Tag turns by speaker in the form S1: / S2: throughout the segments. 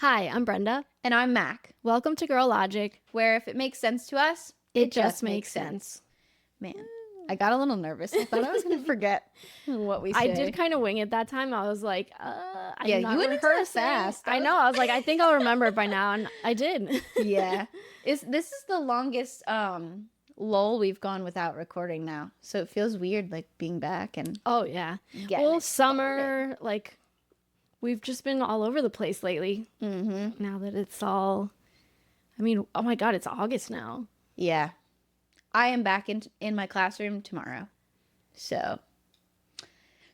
S1: Hi, I'm Brenda.
S2: And I'm Mac,
S1: Welcome to Girl Logic.
S2: where if it makes sense to us,
S1: It just makes sense.
S2: Man, I got a little nervous. I thought I was going to forget what we say.
S1: I did kind of wing it that time. I was like,
S2: Yeah,
S1: I'm not
S2: you went into that
S1: rehearsing.
S2: fast.
S1: I know. I was like, I think I'll remember it by now, and I did.
S2: Yeah. This is the longest lull we've gone without recording now. So it feels weird, like, being back and
S1: Oh, yeah.
S2: getting
S1: Well,
S2: it
S1: summer, like, we've just been all over the place lately.
S2: Mm-hmm.
S1: Now that it's all, I mean, oh my God, it's August now.
S2: Yeah. I am back in my classroom tomorrow. So,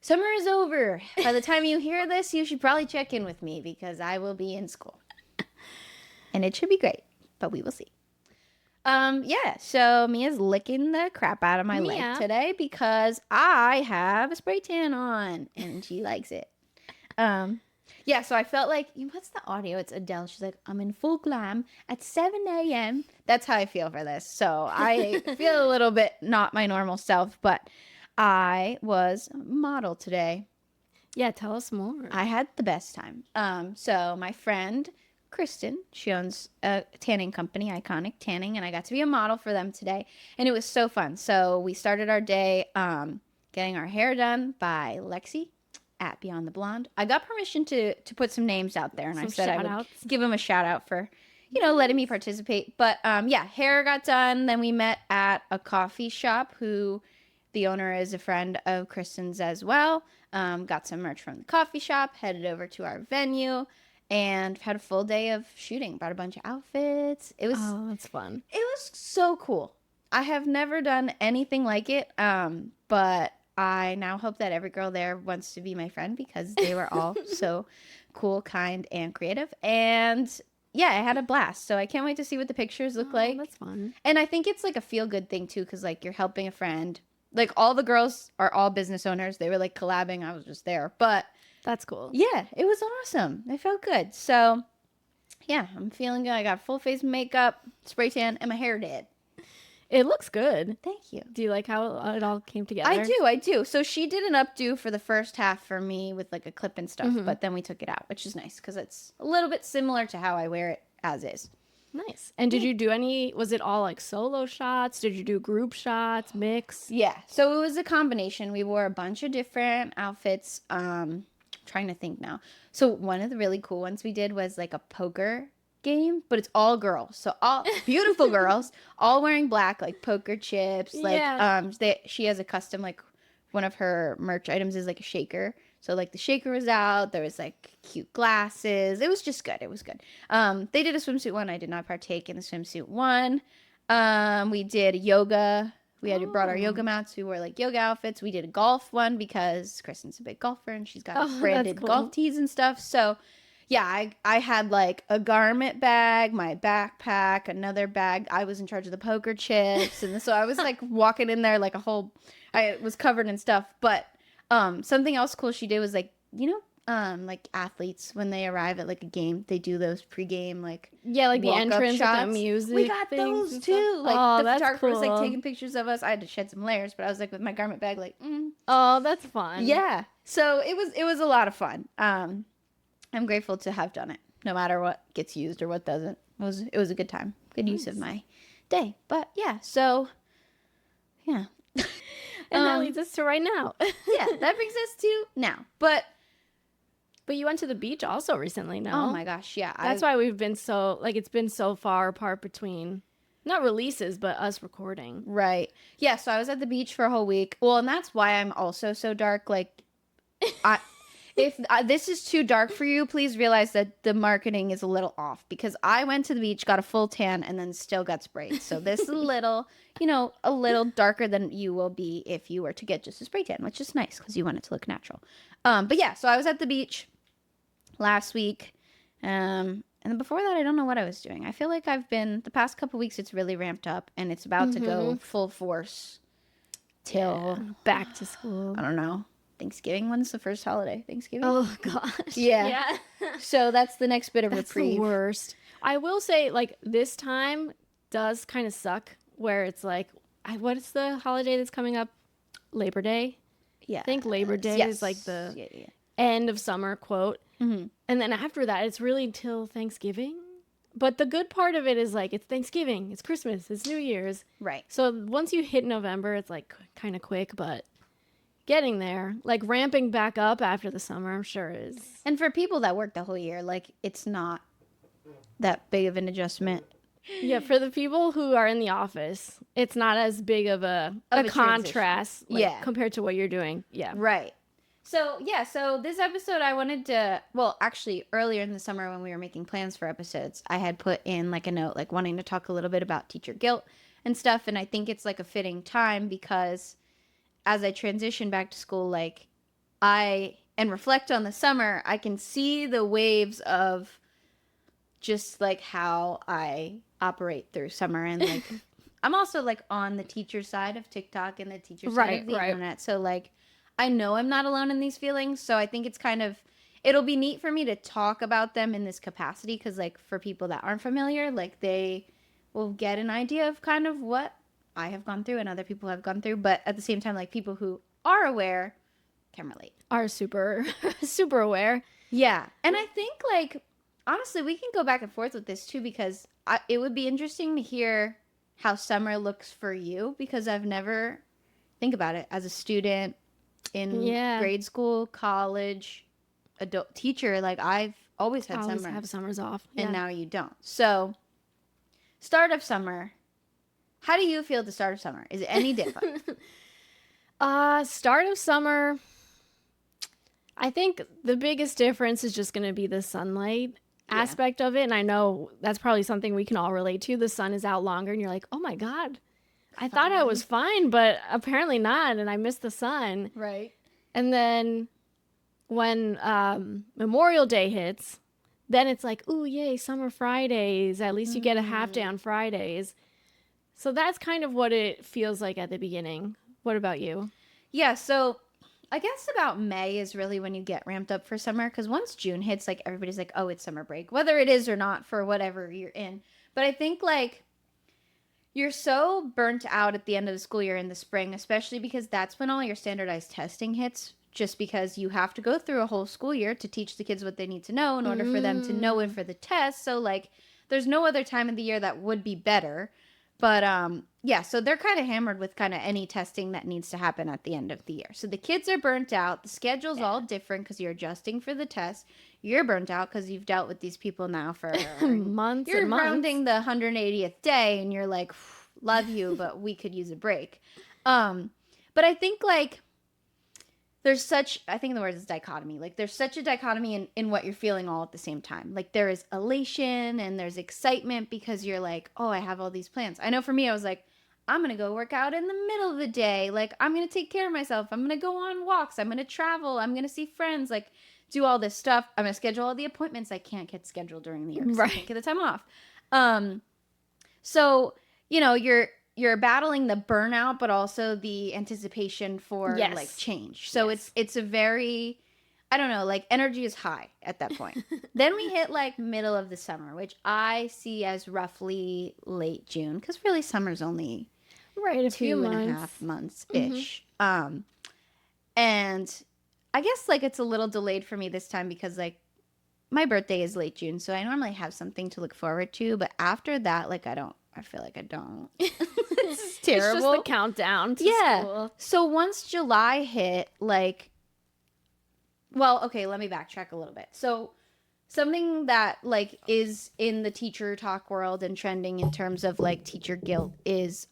S2: summer is over. By the time you hear this, you should probably check in with me because I will be in school. And it should be great, but we will see. Yeah, so Mia's licking the crap out of my leg today because I have a spray tan on and she likes it. Yeah, so I felt like, what's the audio? It's Adele. She's like, I'm in full glam at 7 a.m. That's how I feel for this. So I feel a little bit not my normal self, but I was a model today.
S1: Yeah, tell us more.
S2: I had the best time. So my friend Kristen, she owns a tanning company, Iconic Tanning, and I got to be a model for them today, and it was so fun. So we started our day getting our hair done by Lexi at Beyond the Blonde. I got permission to put some names out there, and I said I would give them a shout out for, letting me participate. But yeah, hair got done. Then we met at a coffee shop who the owner is a friend of Kristen's as well. Got some merch from the coffee shop, headed over to our venue, and had a full day of shooting. Brought a bunch of outfits. It was
S1: that's fun.
S2: It was so cool. I have never done anything like it, but I now hope that every girl there wants to be my friend because they were all so cool, kind, and creative. And yeah, I had a blast. So I can't wait to see what the pictures look like.
S1: That's fun.
S2: And I think it's like a feel-good thing too because like you're helping a friend. Like all the girls are all business owners. They were like collabing. I was just there. But
S1: that's cool.
S2: Yeah, it was awesome. I felt good. So yeah, I'm feeling good. I got full face makeup, spray tan, and my hair did.
S1: It looks good.
S2: Thank you.
S1: Do you like how it all came together?
S2: I do. So she did an updo for the first half for me with like a clip and stuff, but then we took it out, which is nice because it's a little bit similar to how I wear it as is.
S1: Nice. And did you do was it all like solo shots? Did you do group shots, mix?
S2: Yeah. So it was a combination. We wore a bunch of different outfits. Trying to think now. So one of the really cool ones we did was like a poker game, but it's all girls. So all beautiful girls, all wearing black, like poker chips. Like she has a custom, like one of her merch items is like a shaker. So like the shaker was out. There was like cute glasses. It was just good. It was good. They did a swimsuit one. I did not partake in the swimsuit one. We did yoga. We had brought our yoga mats. We wore like yoga outfits. We did a golf one because Kristen's a big golfer and she's got branded golf tees and stuff. So yeah, I had like a garment bag, my backpack, another bag. I was in charge of the poker chips. And so I was like walking in there like I was covered in stuff. But something else cool she did was like, like athletes when they arrive at like a game, they do those pregame like
S1: the entrance shots. With the music.
S2: We got those too. Like the photographer was like taking pictures of us. I had to shed some layers, but I was like with my garment bag, like.
S1: Oh, that's fun.
S2: Yeah. So it was a lot of fun. I'm grateful to have done it, no matter what gets used or what doesn't. It was a good time, good use of my day. But yeah, so yeah.
S1: And that leads us to right now.
S2: Yeah, that brings us to now. But
S1: you went to the beach also recently, no?
S2: Oh my gosh, yeah.
S1: That's why we've been so, like, it's been so far apart between, not releases, but us recording.
S2: Right. Yeah, so I was at the beach for a whole week. Well, and that's why I'm also so dark. Like, if this is too dark for you, please realize that the marketing is a little off. Because I went to the beach, got a full tan, and then still got sprayed. So this is a little darker than you will be if you were to get just a spray tan, which is nice because you want it to look natural. But yeah, so I was at the beach last week, and then before that I don't know what I was doing. I feel like the past couple weeks it's really ramped up and it's about to go full force till
S1: back to school.
S2: I don't know, Thanksgiving. When's the first holiday? Thanksgiving?
S1: Oh gosh.
S2: Yeah. So that's the next bit of reprieve.
S1: The worst. I will say, like, this time does kind of suck where it's like, what's the holiday that's coming up? Labor Day.
S2: Yeah,
S1: I think Labor Day is like the end of summer quote.
S2: Mhm.
S1: And then after that, it's really till Thanksgiving. But the good part of it is like it's Thanksgiving, it's Christmas, it's New Year's.
S2: Right.
S1: So once you hit November, it's like kind of quick, but getting there, like ramping back up after the summer, I'm sure is.
S2: And for people that work the whole year, like it's not that big of an adjustment.
S1: Yeah, for the people who are in the office, it's not as big of a contrast compared to what you're doing. Yeah.
S2: Right. So, yeah, so this episode I wanted to, well, actually earlier in the summer when we were making plans for episodes, I had put in like a note like wanting to talk a little bit about teacher guilt and stuff, and I think it's like a fitting time because as I transition back to school, like and reflect on the summer, I can see the waves of just like how I operate through summer. And like, I'm also like on the teacher side of TikTok and the teacher side of the internet. So like, I know I'm not alone in these feelings. So I think it's it'll be neat for me to talk about them in this capacity. Cause like for people that aren't familiar, like they will get an idea of kind of what I have gone through and other people have gone through. But at the same time, like people who are aware can relate.
S1: Are super, super aware.
S2: Yeah. And I think like, honestly, we can go back and forth with this too, because it would be interesting to hear how summer looks for you, because I've never think about it as a student in grade school, college, adult teacher. Like I've always had
S1: summers. Have summers off,
S2: and now you don't. So, start of summer. How do you feel at the start of summer? Is it any different?
S1: Start of summer. I think the biggest difference is just going to be the sunlight aspect of it. And I know that's probably something we can all relate to. The sun is out longer and you're like, oh my God, I thought I was fine, but apparently not. And I missed the sun.
S2: Right.
S1: And then when Memorial Day hits, then it's like, ooh, yay, summer Fridays. At least you get a half day on Fridays. So that's kind of what it feels like at the beginning. What about you?
S2: Yeah, so I guess about May is really when you get ramped up for summer, because once June hits, like everybody's like, oh, it's summer break, whether it is or not for whatever you're in. But I think like you're so burnt out at the end of the school year in the spring, especially because that's when all your standardized testing hits, just because you have to go through a whole school year to teach the kids what they need to know in order for them to know it for the test. So like there's no other time of the year that would be better. But yeah, so they're kind of hammered with kind of any testing that needs to happen at the end of the year. So the kids are burnt out. The schedule's all different because you're adjusting for the test. You're burnt out because you've dealt with these people now for
S1: months.
S2: You're
S1: and months.
S2: rounding the 180th day and you're like, love you, but we could use a break. But I think like I think the word is dichotomy. Like there's such a dichotomy in what you're feeling all at the same time. Like there is elation and there's excitement because you're like, oh, I have all these plans. I know for me, I was like, I'm going to go work out in the middle of the day. Like I'm going to take care of myself. I'm going to go on walks. I'm going to travel. I'm going to see friends, like do all this stuff. I'm going to schedule all the appointments I can't get scheduled during the year because I can't get the time off. So, you know, you're battling the burnout, but also the anticipation for like change. So it's a very, I don't know, like energy is high at that point. Then we hit like middle of the summer, which I see as roughly late June, because really summer's only
S1: a few months.
S2: 2.5 months ish. And I guess like it's a little delayed for me this time because like my birthday is late June, so I normally have something to look forward to. But after that, like I feel like I don't. It's terrible.
S1: It's just the countdown to school.
S2: So once July hit, like, well, okay, let me backtrack a little bit. So something that like is in the teacher talk world and trending in terms of like teacher guilt is,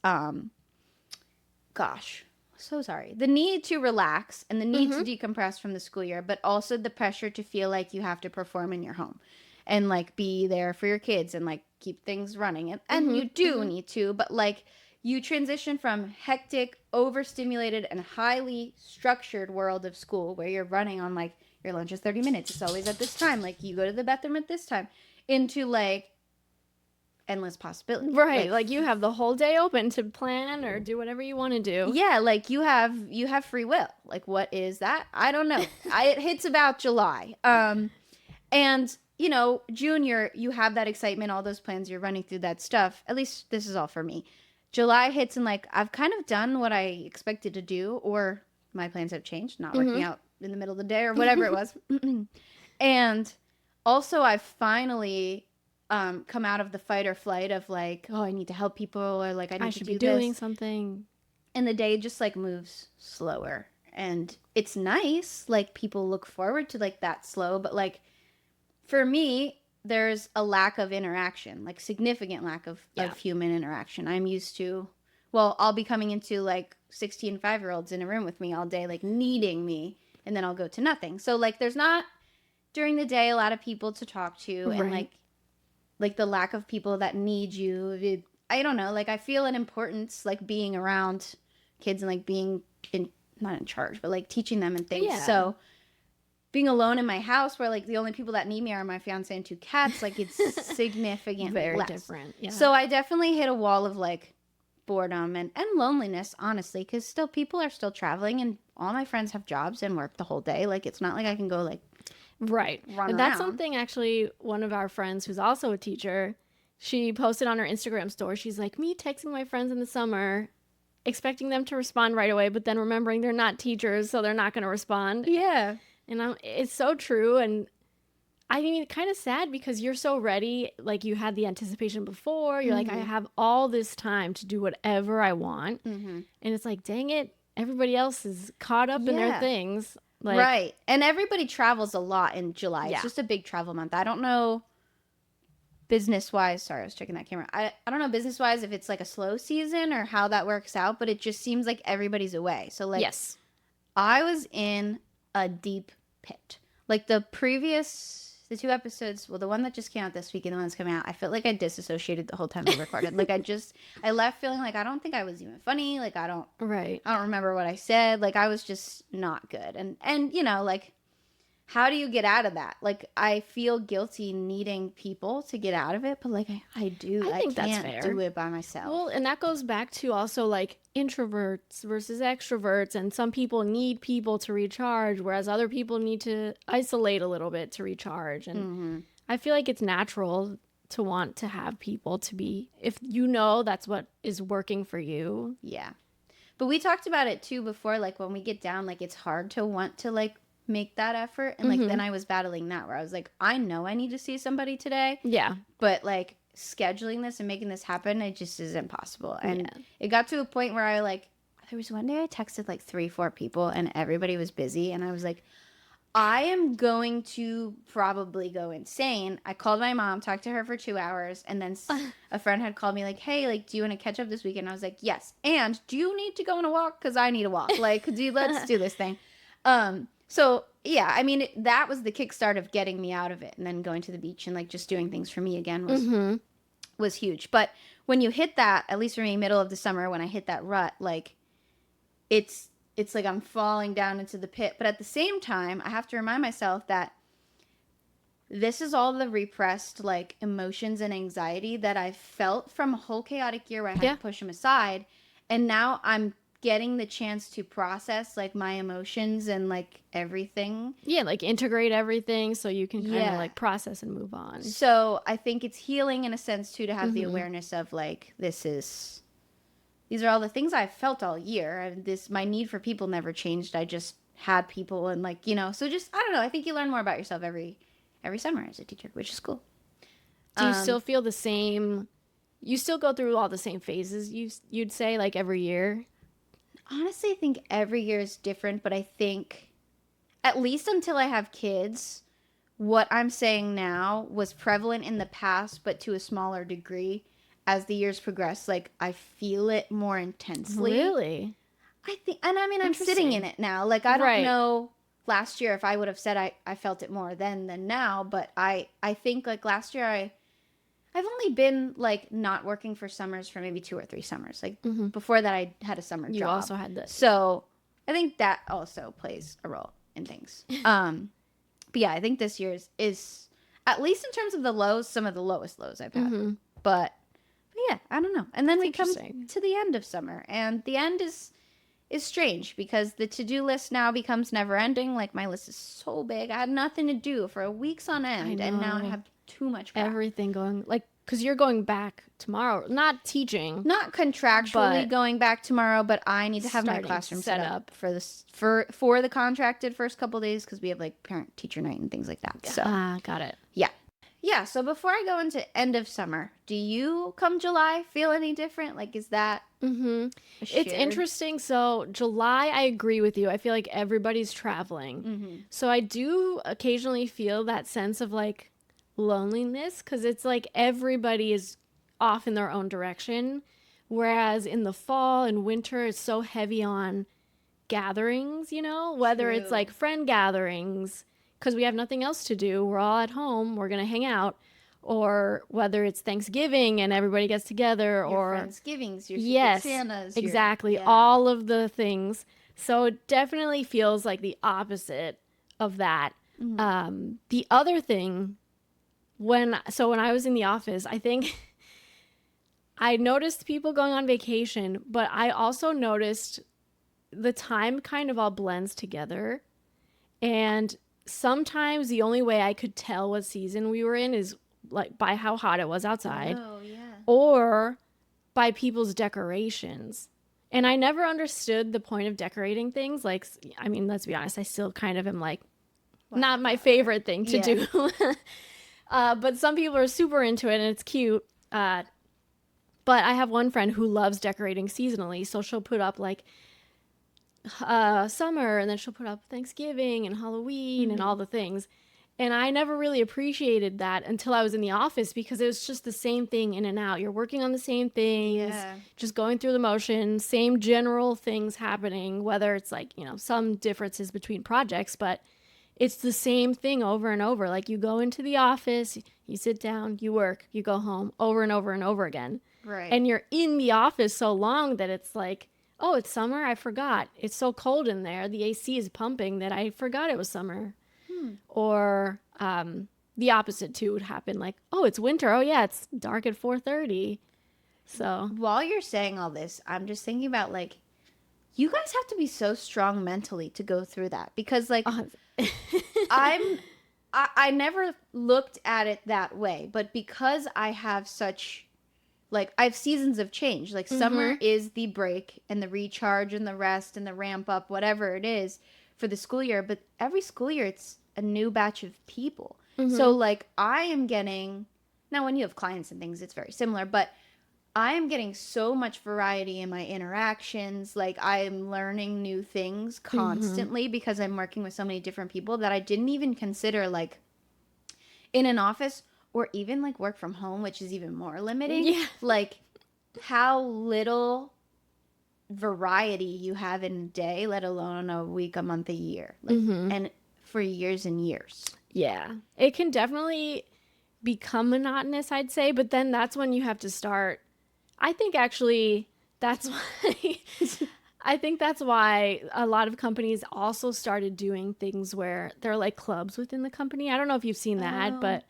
S2: so sorry. The need to relax and the need to decompress from the school year, but also the pressure to feel like you have to perform in your home and like be there for your kids and like keep things running. And you do need to, but like you transition from hectic, overstimulated, and highly structured world of school where you're running on like your lunch is 30 minutes. It's always at this time. Like you go to the bathroom at this time into like endless possibilities.
S1: Right. Like you have the whole day open to plan or do whatever you want to do.
S2: Yeah. Like you have free will. Like what is that? I don't know. It hits about July. And you know, June, you have that excitement, all those plans, you're running through that stuff. At least this is all for me. July hits and like, I've kind of done what I expected to do, or my plans have changed, not working out in the middle of the day or whatever it was. And also I've finally come out of the fight or flight of like, oh, I need to help people, or like I
S1: I
S2: need to
S1: should
S2: do
S1: be doing
S2: this.
S1: something.
S2: And the day just like moves slower. And it's nice. Like people look forward to like that slow, but like for me, there's a lack of interaction, like significant lack of human interaction. I'm used to, well, I'll be coming into like 16 5-year-olds in a room with me all day, like needing me, and then I'll go to nothing. So like there's not during the day a lot of people to talk to, and
S1: Right.
S2: like the lack of people that need you. I don't know, like I feel an importance like being around kids and like being in, not in charge, but like teaching them and things.
S1: Yeah.
S2: So being alone in my house where like the only people that need me are my fiance and 2 cats, like it's significantly
S1: Very
S2: less.
S1: different. Yeah.
S2: So I definitely hit a wall of like boredom and loneliness, honestly, because still people are still traveling and all my friends have jobs and work the whole day. Like it's not like I can go like
S1: right.
S2: run
S1: And that's
S2: around.
S1: something actually one of our friends who's also a teacher, she posted on her Instagram story. She's like, me texting my friends in the summer, expecting them to respond right away, but then remembering they're not teachers, so they're not going to respond.
S2: Yeah.
S1: And it's so true. And I mean, kind of sad because you're so ready. Like you had the anticipation before. You're like, I have all this time to do whatever I want.
S2: Mm-hmm.
S1: And it's like, dang it, everybody else is caught up in their
S2: Yeah.
S1: things. Like,
S2: Right. And everybody travels a lot in July.
S1: Yeah.
S2: It's just a big travel month. I don't know business wise. Sorry, I was checking that camera. I don't know business wise if it's like a slow season or how that works out, but it just seems like everybody's away. So like
S1: yes.
S2: I was in a deep pit. Like the 2 episodes, well, the one that just came out this week and the one that's coming out, I felt like I disassociated the whole time we recorded. Like I left feeling like I don't think I was even funny. Like I don't
S1: Right.
S2: remember what I said. Like I was just not good. And you know, like how do you get out of that? Like I feel guilty needing people to get out of it, but like I do.
S1: I think that's
S2: can't
S1: fair.
S2: do it by myself.
S1: Well, and that goes back to also like introverts versus extroverts. And some people need people to recharge, whereas other people need to isolate a little bit to recharge. And I feel like it's natural to want to have people to be, if you know that's what is working for you.
S2: Yeah. But we talked about it too before, like when we get down, like it's hard to want to like make that effort. And like then I was battling that where I was like, I know I need to see somebody today,
S1: Yeah.
S2: but like scheduling this and making this happen, it just isn't possible. And
S1: Yeah.
S2: it got to a point where I like, there was one day I texted like 3-4 people and everybody was busy. And I was like, I am going to probably go insane. I called my mom, talked to her for 2 hours, and then a friend had called me like, hey, like, do you want to catch up this weekend? I was like, yes. And do you need to go on a walk? Because I need a walk. Like, let's do this thing. So yeah, I mean, that was the kickstart of getting me out of it, and then going to the beach and like just doing things for me again was huge. But when you hit that, at least for me, middle of the summer, when I hit that rut, like it's like I'm falling down into the pit. But at the same time, I have to remind myself that this is all the repressed like emotions and anxiety that I felt from a whole chaotic year where I had to push them aside, and now I'm getting the chance to process like my emotions and like everything.
S1: Yeah, like integrate everything so you can kind of
S2: Yeah.
S1: like process and move on.
S2: So I think it's healing in a sense too to have the awareness of like these are all the things I've felt all year, and my need for people never changed. I just had people, and like, you know, so just I don't know, I think you learn more about yourself every summer as a teacher, which is cool.
S1: Do you still feel the same? You still go through all the same phases, you'd say, like every year?
S2: Honestly, I think every year is different, but I think at least until I have kids, what I'm saying now was prevalent in the past, but to a smaller degree as the years progress. Like I feel it more intensely.
S1: Really?
S2: I think, and I mean, I'm sitting in it now. Like I don't
S1: Right.
S2: know last year if I would have said I felt it more then than now, but I think like last year I've only been like not working for summers for maybe 2 or 3 summers. Like before that, I had a summer
S1: You
S2: job.
S1: also had this.
S2: So I think that also plays a role in things. But yeah, I think this year's is at least in terms of the lows, some of the lowest lows I've had. But yeah, I don't know. And then we come
S1: interesting.
S2: to the end of summer, and the end is strange because the to-do list now becomes never ending. Like my list is so big. I had nothing to do for weeks on end, and now I
S1: know.
S2: have too much crap.
S1: Everything going, like, because you're going back tomorrow, not teaching.
S2: Not contractually
S1: But
S2: going back tomorrow, but I need to have my
S1: starting
S2: classroom
S1: set
S2: set up
S1: up.
S2: for this for the contracted first couple days because we have like parent teacher night and things like that. So
S1: Got it.
S2: yeah. So before I go into end of summer, do you come July feel any different? Like, is that
S1: Mm-hmm.
S2: a
S1: It's
S2: shared-
S1: interesting. So July, I agree with you. I feel like everybody's traveling.
S2: Mhm.
S1: So I do occasionally feel that sense of like loneliness because it's like everybody is off in their own direction. Whereas in the fall and winter, it's so heavy on gatherings, whether it's
S2: True.
S1: like friend gatherings because we have nothing else to do. We're all at home. We're going to hang out. Or whether it's Thanksgiving and everybody gets together
S2: Your
S1: or
S2: Friendsgivings, your
S1: yes,
S2: Secret Santas,
S1: exactly.
S2: yeah.
S1: All of the things. So it definitely feels like the opposite of that.
S2: Mhm.
S1: The other thing, when I was in the office, I think I noticed people going on vacation, but I also noticed the time kind of all blends together. And sometimes the only way I could tell what season we were in is like by how hot it was outside
S2: Oh yeah.
S1: or by people's decorations. And I never understood the point of decorating things. Like, I mean, let's be honest, I still kind of am like, not my favorite thing to
S2: Yeah.
S1: do. But some people are super into it and it's cute. But I have one friend who loves decorating seasonally. So she'll put up like summer and then she'll put up Thanksgiving and Halloween and all the things. And I never really appreciated that until I was in the office because it was just the same thing in and out. You're working on the same things,
S2: Yeah.
S1: just going through the motions, same general things happening, whether it's like, some differences between projects, but it's the same thing over and over. Like you go into the office, you sit down, you work, you go home over and over and over again.
S2: Right.
S1: And you're in the office so long that it's like, oh, it's summer. I forgot. It's so cold in there. The AC is pumping that I forgot it was summer. Or the opposite too would happen. Like, oh, it's winter. Oh yeah, it's dark at 4:30. So
S2: While you're saying all this, I'm just thinking about like, you guys have to be so strong mentally to go through that because like I never looked at it that way, but because I have such like I have seasons of change. Like summer is the break and the recharge and the rest and the ramp up, whatever it is for the school year. But every school year, it's a new batch of people. So like I am getting now when you have clients and things, it's very similar, but I am getting so much variety in my interactions. Like I am learning new things constantly because I'm working with so many different people that I didn't even consider like in an office or even like work from home, which is even more limiting.
S1: Yeah.
S2: Like how little variety you have in a day, let alone a week, a month, a year. Like, and for years and years.
S1: yeah, it can definitely become monotonous, I'd say. But then that's when you have to start. I think actually that's why. I think that's why a lot of companies also started doing things where they're like clubs within the company. I don't know if you've seen that, but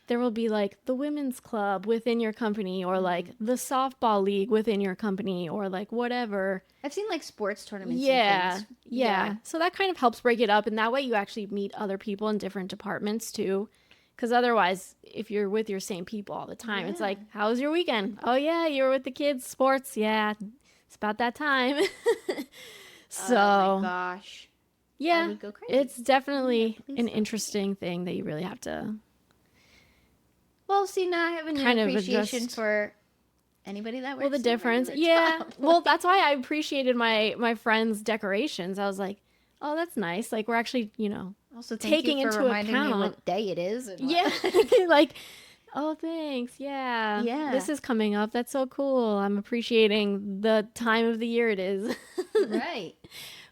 S1: there will be like the women's club within your company or like the softball league within your company or like whatever.
S2: I've seen like sports tournaments.
S1: Yeah,
S2: And things.
S1: yeah. So that kind of helps break it up. And that way you actually meet other people in different departments too. Because otherwise, if you're with your same people all the time, it's like, how was your weekend? Oh, yeah, you were with the kids, sports. Yeah, it's about that time. So,
S2: oh my gosh. I
S1: yeah,
S2: would go crazy.
S1: it's definitely
S2: please
S1: an
S2: don't.
S1: interesting thing that you really have to.
S2: Well, see, now I have a new
S1: Kind of
S2: appreciation
S1: adjust.
S2: for anybody that works.
S1: Well, the
S2: in a
S1: difference.
S2: regular
S1: Yeah.
S2: job.
S1: Well, that's why I appreciated my friend's decorations. I was like, oh, that's nice. Like, we're actually,
S2: Also,
S1: taking
S2: thank you for
S1: into
S2: reminding me
S1: account.
S2: what day it is. And what-
S1: Yeah. Like, oh, thanks. Yeah.
S2: Yeah.
S1: This is coming up. That's so cool. I'm appreciating the time of the year it is.
S2: right.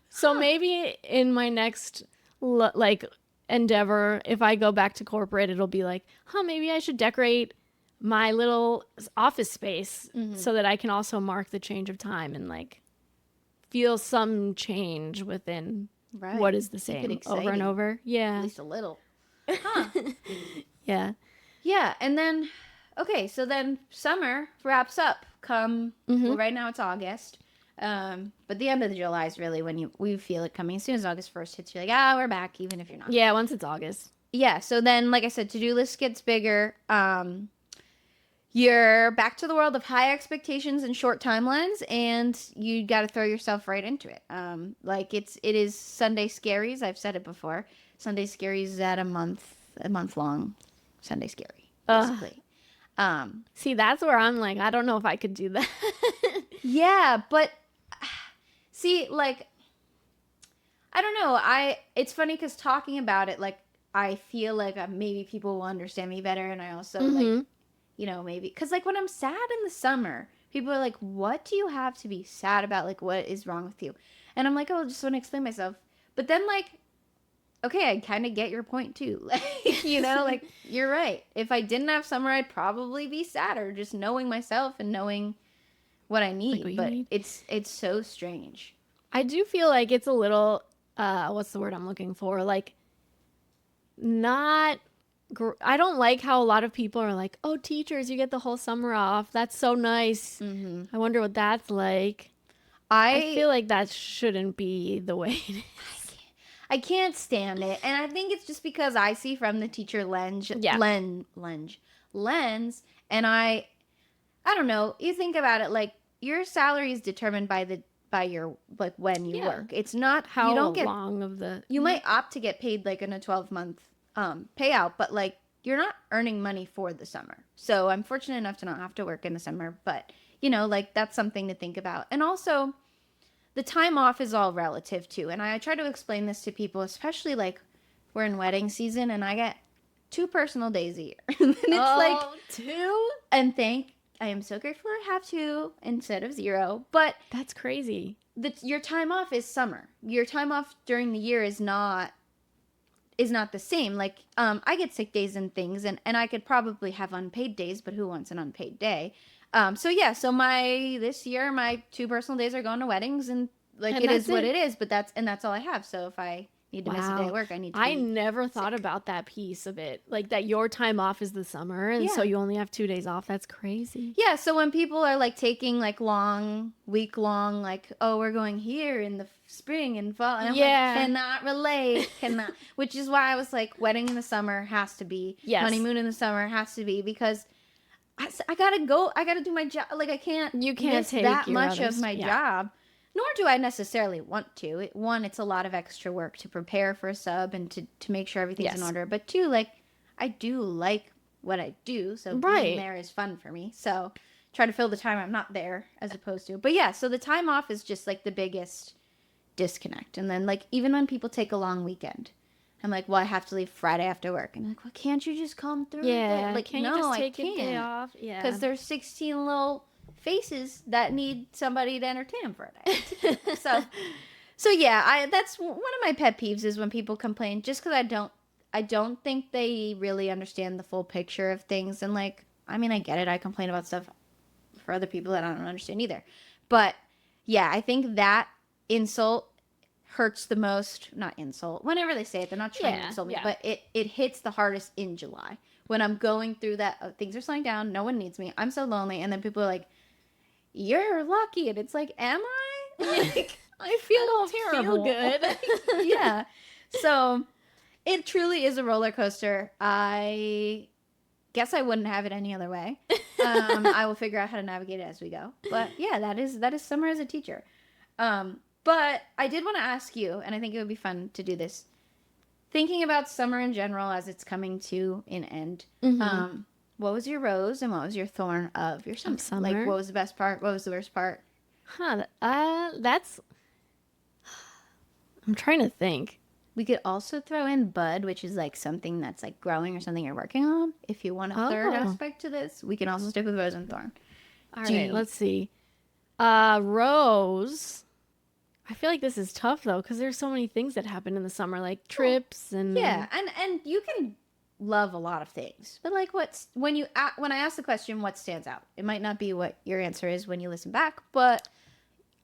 S1: So maybe in my next like endeavor, if I go back to corporate, it'll be like, maybe I should decorate my little office space so that I can also mark the change of time and like feel some change within
S2: Right.
S1: what is the
S2: Keep it
S1: same over
S2: exciting.
S1: and over.
S2: At
S1: Yeah.
S2: least a little. Huh.
S1: Yeah.
S2: Yeah, and then okay, so then summer wraps up. Well, right now it's August. But the end of July is really when we feel it coming. As soon as August 1st hits, you're like, we're back, even if you're not.
S1: Yeah. Once it's August.
S2: yeah, so then, like I said, to-do list gets bigger. You're back to the world of high expectations and short timelines, and you got to throw yourself right into it. Like it is Sunday Scaries. I've said it before. Sunday Scaries is at a month long Sunday Scary,
S1: Ugh.
S2: basically. Um,
S1: See, that's where I'm like, I don't know if I could do that.
S2: yeah, but see, like, I don't know. It's funny because talking about it, like, I feel like maybe people will understand me better, and I also like,
S1: Mm-hmm.
S2: maybe because like when I'm sad in the summer, people are like, "What do you have to be sad about? Like, what is wrong with you?" And I'm like, "Oh, I just want to explain myself." But then like, okay, I kind of get your point too. Like, like you're right. If I didn't have summer, I'd probably be sadder, just knowing myself and knowing what I
S1: Like
S2: need.
S1: what you
S2: But
S1: need.
S2: it's so strange.
S1: I do feel like it's a little, what's the word I'm looking for? Like, not. I don't like how a lot of people are like, oh, teachers, you get the whole summer off. That's so nice.
S2: Mm-hmm.
S1: I wonder what that's like. I
S2: I
S1: feel like that shouldn't be the way it is.
S2: I can't stand it, and I think it's just because I see from the teacher
S1: Yeah.
S2: lens, and I don't know. You think about it, like your salary is determined by your like when you
S1: Yeah.
S2: work. It's not
S1: How
S2: you don't get
S1: long of the.
S2: you might opt to get paid like in a 12-month payout, but like you're not earning money for the summer. So I'm fortunate enough to not have to work in the summer, but like that's something to think about. And also the time off is all relative too. And I try to explain this to people, especially like we're in wedding season and I get 2 personal days a year. And it's like
S1: two?
S2: and I am so grateful I have 2 instead of 0. But
S1: That's crazy.
S2: your time off is summer. Your time off during the year is not the same. Like I get sick days and things, and I could probably have unpaid days, but who wants an unpaid day? So yeah, so this year my 2 personal days are going to weddings, and like
S1: And
S2: it is
S1: that's
S2: what
S1: it.
S2: it is. But that's all I have. So if I need to miss a day
S1: Wow.
S2: at work, I need to.
S1: I
S2: Be
S1: never thought
S2: sick.
S1: about that piece of it. Like that your time off is the summer and so
S2: Yeah.
S1: you only have 2 days off. That's crazy.
S2: Yeah, so when people are like taking like week long, like, oh, we're going here in the spring and fall, and I'm
S1: Yeah.
S2: like, cannot relate, cannot. Which is why I was like, wedding in the summer has to be,
S1: Yes.
S2: honeymoon in the summer has to be, because I gotta go, I gotta do my job. Like I can't,
S1: You can't
S2: miss
S1: take
S2: that
S1: your
S2: much
S1: others-
S2: of my
S1: yeah.
S2: job. Nor do I necessarily want to. It's a lot of extra work to prepare for a sub and to make sure everything's
S1: Yes.
S2: in order. But 2, like, I do like what I do, so
S1: Right.
S2: being there is fun for me. So try to fill the time I'm not there as opposed to. But yeah, so the time off is just like the biggest disconnect. And then like even when people take a long weekend, I'm like, well, I have to leave Friday after work. And I'm like, well, can't you just come through?
S1: Yeah.
S2: Like,
S1: Can
S2: no,
S1: you just
S2: I
S1: take a day
S2: can't.
S1: off? Yeah.
S2: Because there's 16 little faces that need somebody to entertain them for a day. So yeah, that's one of my pet peeves is when people complain just because I don't think they really understand the full picture of things. And like, I mean, I get it. I complain about stuff for other people that I don't understand either. But yeah, I think that insult hurts the most. Not insult. Whenever they say it, they're not trying to
S1: Yeah,
S2: insult me,
S1: yeah.
S2: but it hits the hardest in July when I'm going through that. Oh, things are slowing down. No one needs me. I'm so lonely. And then people are like, "You're lucky," and it's like, "Am I?" Like, I feel terrible.
S1: Feel good.
S2: Yeah. So it truly is a roller coaster. I guess I wouldn't have it any other way. I will figure out how to navigate it as we go. But yeah, that is summer as a teacher. But I did want to ask you, and I think it would be fun to do this. Thinking about summer in general as it's coming to an end.
S1: Mhm.
S2: What was your rose and what was your thorn of your summer?
S1: summer?
S2: Like, what was the best part? What was the worst part?
S1: Huh. That's. I'm trying to think.
S2: We could also throw in bud, which is like something that's like growing or something you're working on. If you want a third
S1: Oh.
S2: aspect to this, we can also stick with rose and thorn.
S1: All
S2: Do
S1: right,
S2: you-
S1: let's see. Rose. I feel like this is tough though, because there's so many things that happen in the summer, like trips and
S2: Yeah, and you can love a lot of things, but like when I ask the question, what stands out? It might not be what your answer is when you listen back, but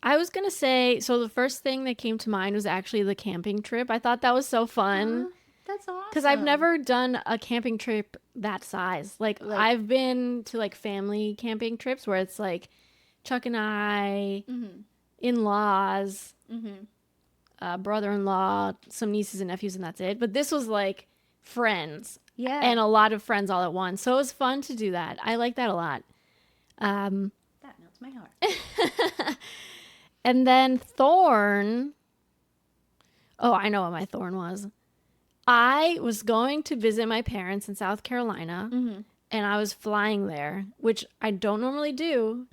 S1: I was gonna say. So the first thing that came to mind was actually the camping trip. I thought that was so fun
S2: that's awesome.
S1: because I've never done a camping trip that size. Like I've been to like family camping trips where it's like Chuck and I,
S2: Mm-hmm.
S1: in-laws,
S2: Mm-hmm.
S1: brother-in-law, some nieces and nephews, and that's it. But this was like friends
S2: Yeah.
S1: and a lot of friends all at once. So it was fun to do that. I like that a lot.
S2: That melts my heart.
S1: And then Thorn. Oh, I know what my Thorn was. I was going to visit my parents in South Carolina, and I was flying there, which I don't normally do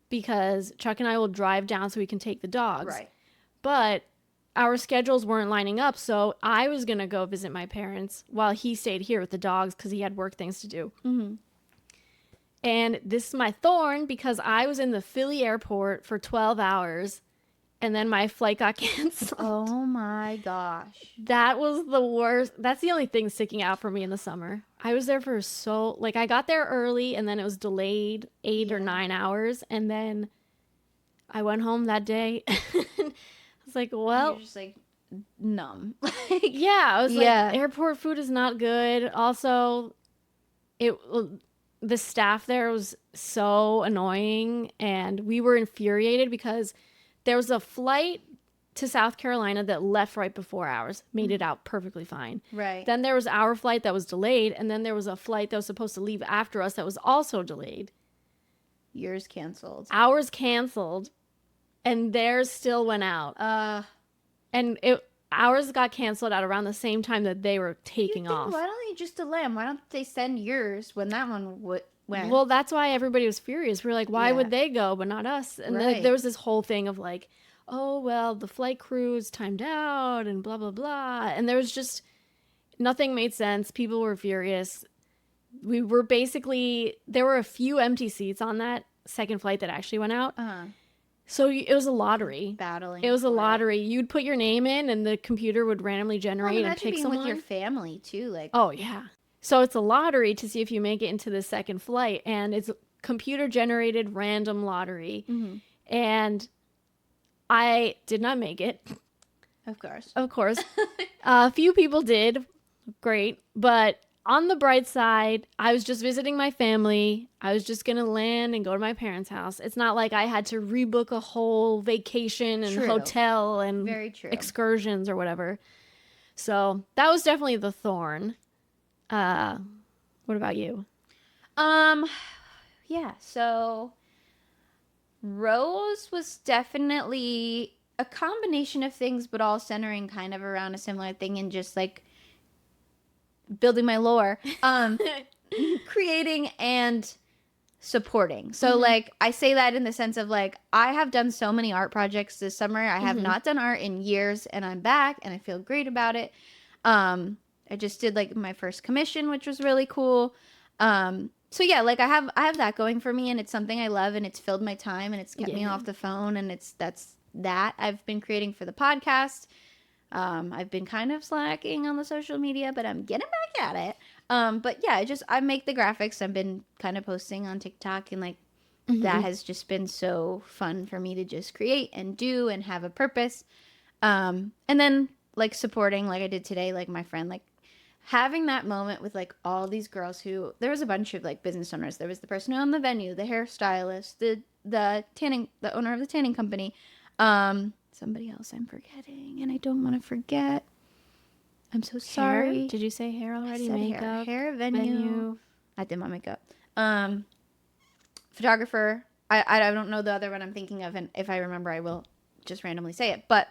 S1: because Chuck and I will drive down so we can take the dogs.
S2: Right.
S1: But our schedules weren't lining up, so I was going to go visit my parents while he stayed here with the dogs because he had work things to do. And this is my Thorn because I was in the Philly airport for 12 hours and then my flight got canceled.
S2: Oh my gosh.
S1: That was the worst. That's the only thing sticking out for me in the summer. I was there for I got there early and then it was delayed 8 or 9 hours. And then I went home that day. I was like, well,
S2: You're just like numb.
S1: yeah, I was like, airport food is not good. Also, the staff there was so annoying and we were infuriated because there was a flight to South Carolina that left right before ours, made it out perfectly fine.
S2: Right.
S1: Then there was our flight that was delayed, and then there was a flight that was supposed to leave after us that was also delayed.
S2: Yours canceled.
S1: Ours canceled, and theirs still went out. And ours got canceled at around the same time that they were taking off.
S2: Why don't you just delay them? Why don't they send yours when that one went?
S1: Well, that's why everybody was furious. We're like, why would they go but not us? And then there was this whole thing of like, oh, well, the flight crew is timed out and blah, blah, blah. And there was just nothing made sense. People were furious. We were there were a few empty seats on that second flight that actually went out. So it was a lottery.
S2: Battling.
S1: It was a lottery. You'd put your name in and the computer would randomly generate and pick someone.
S2: With your family too. Like.
S1: Oh, yeah. So it's a lottery to see if you make it into the second flight. And it's computer generated random lottery. And I did not make it.
S2: Of course.
S1: Of course. A few people did. Great. But on the bright side, I was just visiting my family. I was just going to land and go to my parents' house. It's not like I had to rebook a whole vacation and hotel and
S2: very true.
S1: Excursions or whatever. So that was definitely the Thorn. What about you?
S2: Yeah, so Rose was definitely a combination of things, but all centering kind of around a similar thing and just like building my lore, creating and supporting. So like I say that in the sense of like I have done so many art projects this summer. I have not done art in years and I'm back and I feel great about it. I just did like my first commission, which was really cool. So yeah, like I have that going for me and it's something I love and it's filled my time and it's kept me off the phone and that's that. I've been creating for the podcast. I've been kind of slacking on the social media, but I'm getting back at it. But yeah, I make the graphics. I've been kind of posting on TikTok and like that has just been so fun for me to just create and do and have a purpose. And then like supporting like I did today, like my friend, like having that moment with like all these girls who there was a bunch of like business owners. There was the person who owned the venue, the hairstylist, the owner of the tanning company, somebody else I'm forgetting and I don't want to forget. I'm so sorry.
S1: Hair? Did you say hair already?
S2: I said
S1: Makeup,
S2: hair, venue. I did my makeup. Photographer. I don't know the other one I'm thinking of, and if I remember, I will just randomly say it. But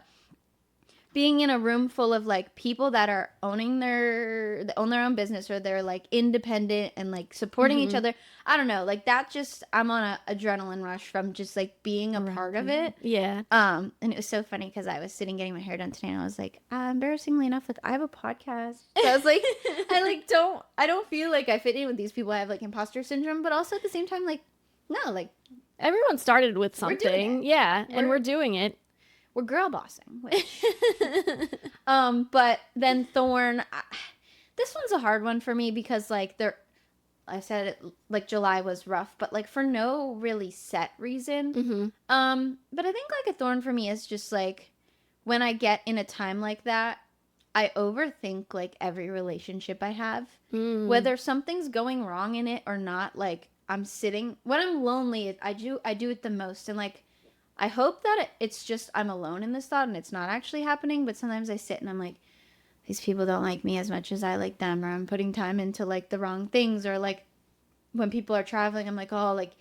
S2: being in a room full of like people that are own their own business or they're like independent and like supporting each other. I don't know, like that just I'm on a adrenaline rush from just like being a part of it.
S1: Yeah.
S2: And it was so funny because I was sitting getting my hair done today and I was like, embarrassingly enough, like I have a podcast. So I was like, I don't feel like I fit in with these people. I have like imposter syndrome, but also at the same time, like, no, like
S1: everyone started with something.
S2: Yeah,
S1: and we're doing it.
S2: We're girl bossing, which, but then Thorn, this one's a hard one for me because like I said it, like July was rough, but like for no really set reason. But I think like a Thorn for me is just like when I get in a time like that, I overthink like every relationship I have, whether something's going wrong in it or not. Like I'm sitting when I'm lonely, I do it the most, and like. I hope that it's just I'm alone in this thought and it's not actually happening, but sometimes I sit and I'm like, these people don't like me as much as I like them, or I'm putting time into like the wrong things, or like when people are traveling, I'm like, oh, like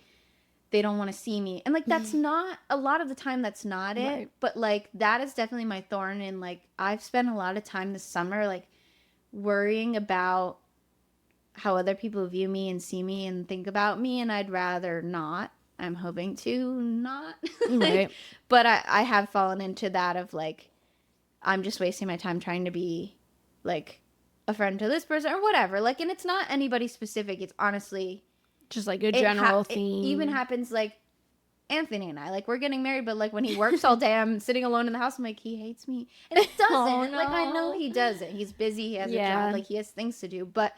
S2: they don't want to see me. And like that's not a lot of the time, that's not it.
S1: Right.
S2: But like that is definitely my thorn. And like I've spent a lot of time this summer like worrying about how other people view me and see me and think about me, and I'd rather not. I'm hoping to not.
S1: Right.
S2: But I have fallen into that of like I'm just wasting my time trying to be like a friend to this person or whatever. Like, and it's not anybody specific. It's honestly
S1: Just like a general
S2: it
S1: theme.
S2: even happens like Anthony and I, like we're getting married, but like when he works all day, I'm sitting alone in the house. I'm like, he hates me, and it doesn't.
S1: Oh,
S2: Like I know
S1: no.
S2: he doesn't. He's busy. He has a
S1: Yeah.
S2: job. Like he has things to do. But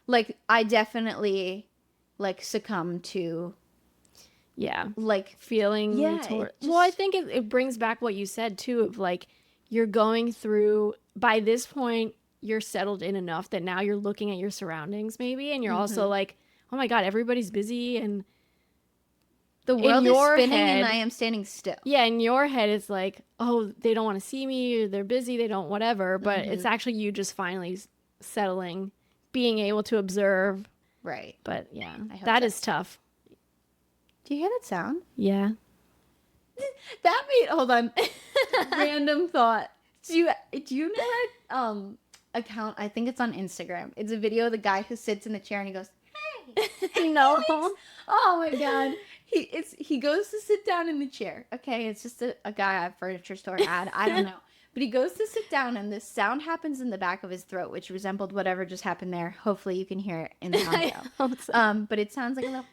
S2: like I definitely like succumb to
S1: Yeah.
S2: like
S1: Feeling
S2: Yeah,
S1: toward.
S2: it
S1: Well, I
S2: just-
S1: think it brings back what you said too of like you're going through, by this point you're settled in enough that now you're looking at your surroundings maybe, and you're also like, oh my god, everybody's busy, and
S2: the world is
S1: your
S2: spinning
S1: head-
S2: and I am standing still.
S1: yeah, in your head it's like, oh, they don't want to see me, or they're busy, they don't whatever, but it's actually you just finally settling, being able to observe.
S2: Right.
S1: But yeah,
S2: I hope
S1: that
S2: so.
S1: is tough.
S2: Do you hear that sound?
S1: Yeah.
S2: That made hold on. Random thought. Do you know that account? I think it's on Instagram. It's a video of the guy who sits in the chair and he goes, "Hey."
S1: No.
S2: Oh my god. He goes to sit down in the chair. Okay, it's just a guy at a furniture store ad. I don't know. But he goes to sit down and this sound happens in the back of his throat, which resembled whatever just happened there. Hopefully you can hear it in the audio.
S1: hope so.
S2: But it sounds like a little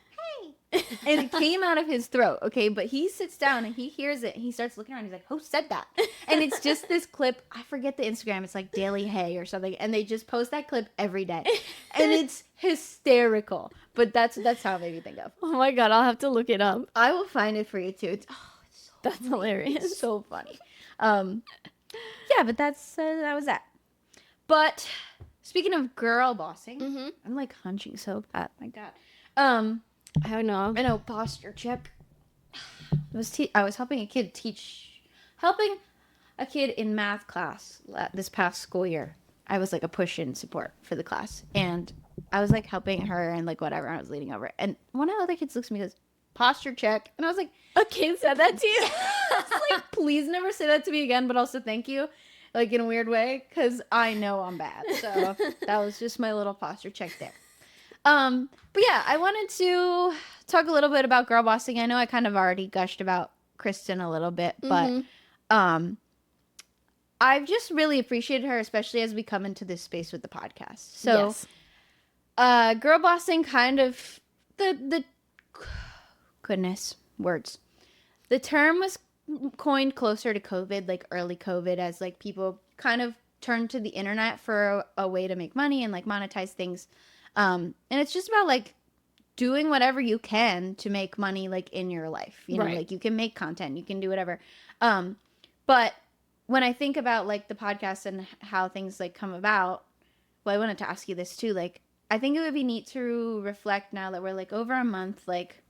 S2: hey. And it came out of his throat, okay? But he sits down and he hears it. And he starts looking around. He's like, who said that? And it's just this clip. I forget the Instagram. It's like Daily Hay or something. And they just post that clip every day. And it's hysterical. But that's how it made me think of.
S1: Oh my god, I'll have to look it up.
S2: I will find it for you too. It's so
S1: That's hilarious.
S2: it's so funny. Yeah, but that was that. But speaking of girl bossing,
S1: Mm-hmm.
S2: I'm like hunching so bad. My God.
S1: I don't know.
S2: I know posture check. I was helping a kid in math class this past school year. I was like a push-in support for the class, and I was like helping her and like whatever. I was leaning over, and one of the other kids looks at me and goes, "Posture check," and I was like,
S1: A kid said that to you?
S2: I was like, please never say that to me again, but also thank you, like in a weird way, because I know I'm bad. So that was just my little posture check there. But yeah, I wanted to talk a little bit about girl bossing. I know I kind of already gushed about Kristen a little bit, but I've just really appreciated her, especially as we come into this space with the podcast. So,
S1: Yes.
S2: girl bossing kind of the goodness words. The term was coined closer to COVID, like early COVID, as like people kind of turned to the internet for a way to make money and like monetize things. And it's just about like doing whatever you can to make money like in your life. You know,
S1: Right.
S2: like you can make content, you can do whatever. But when I think about like the podcast and how things like come about, well, I wanted to ask you this too. Like, I think it would be neat to reflect now that we're like over a month, like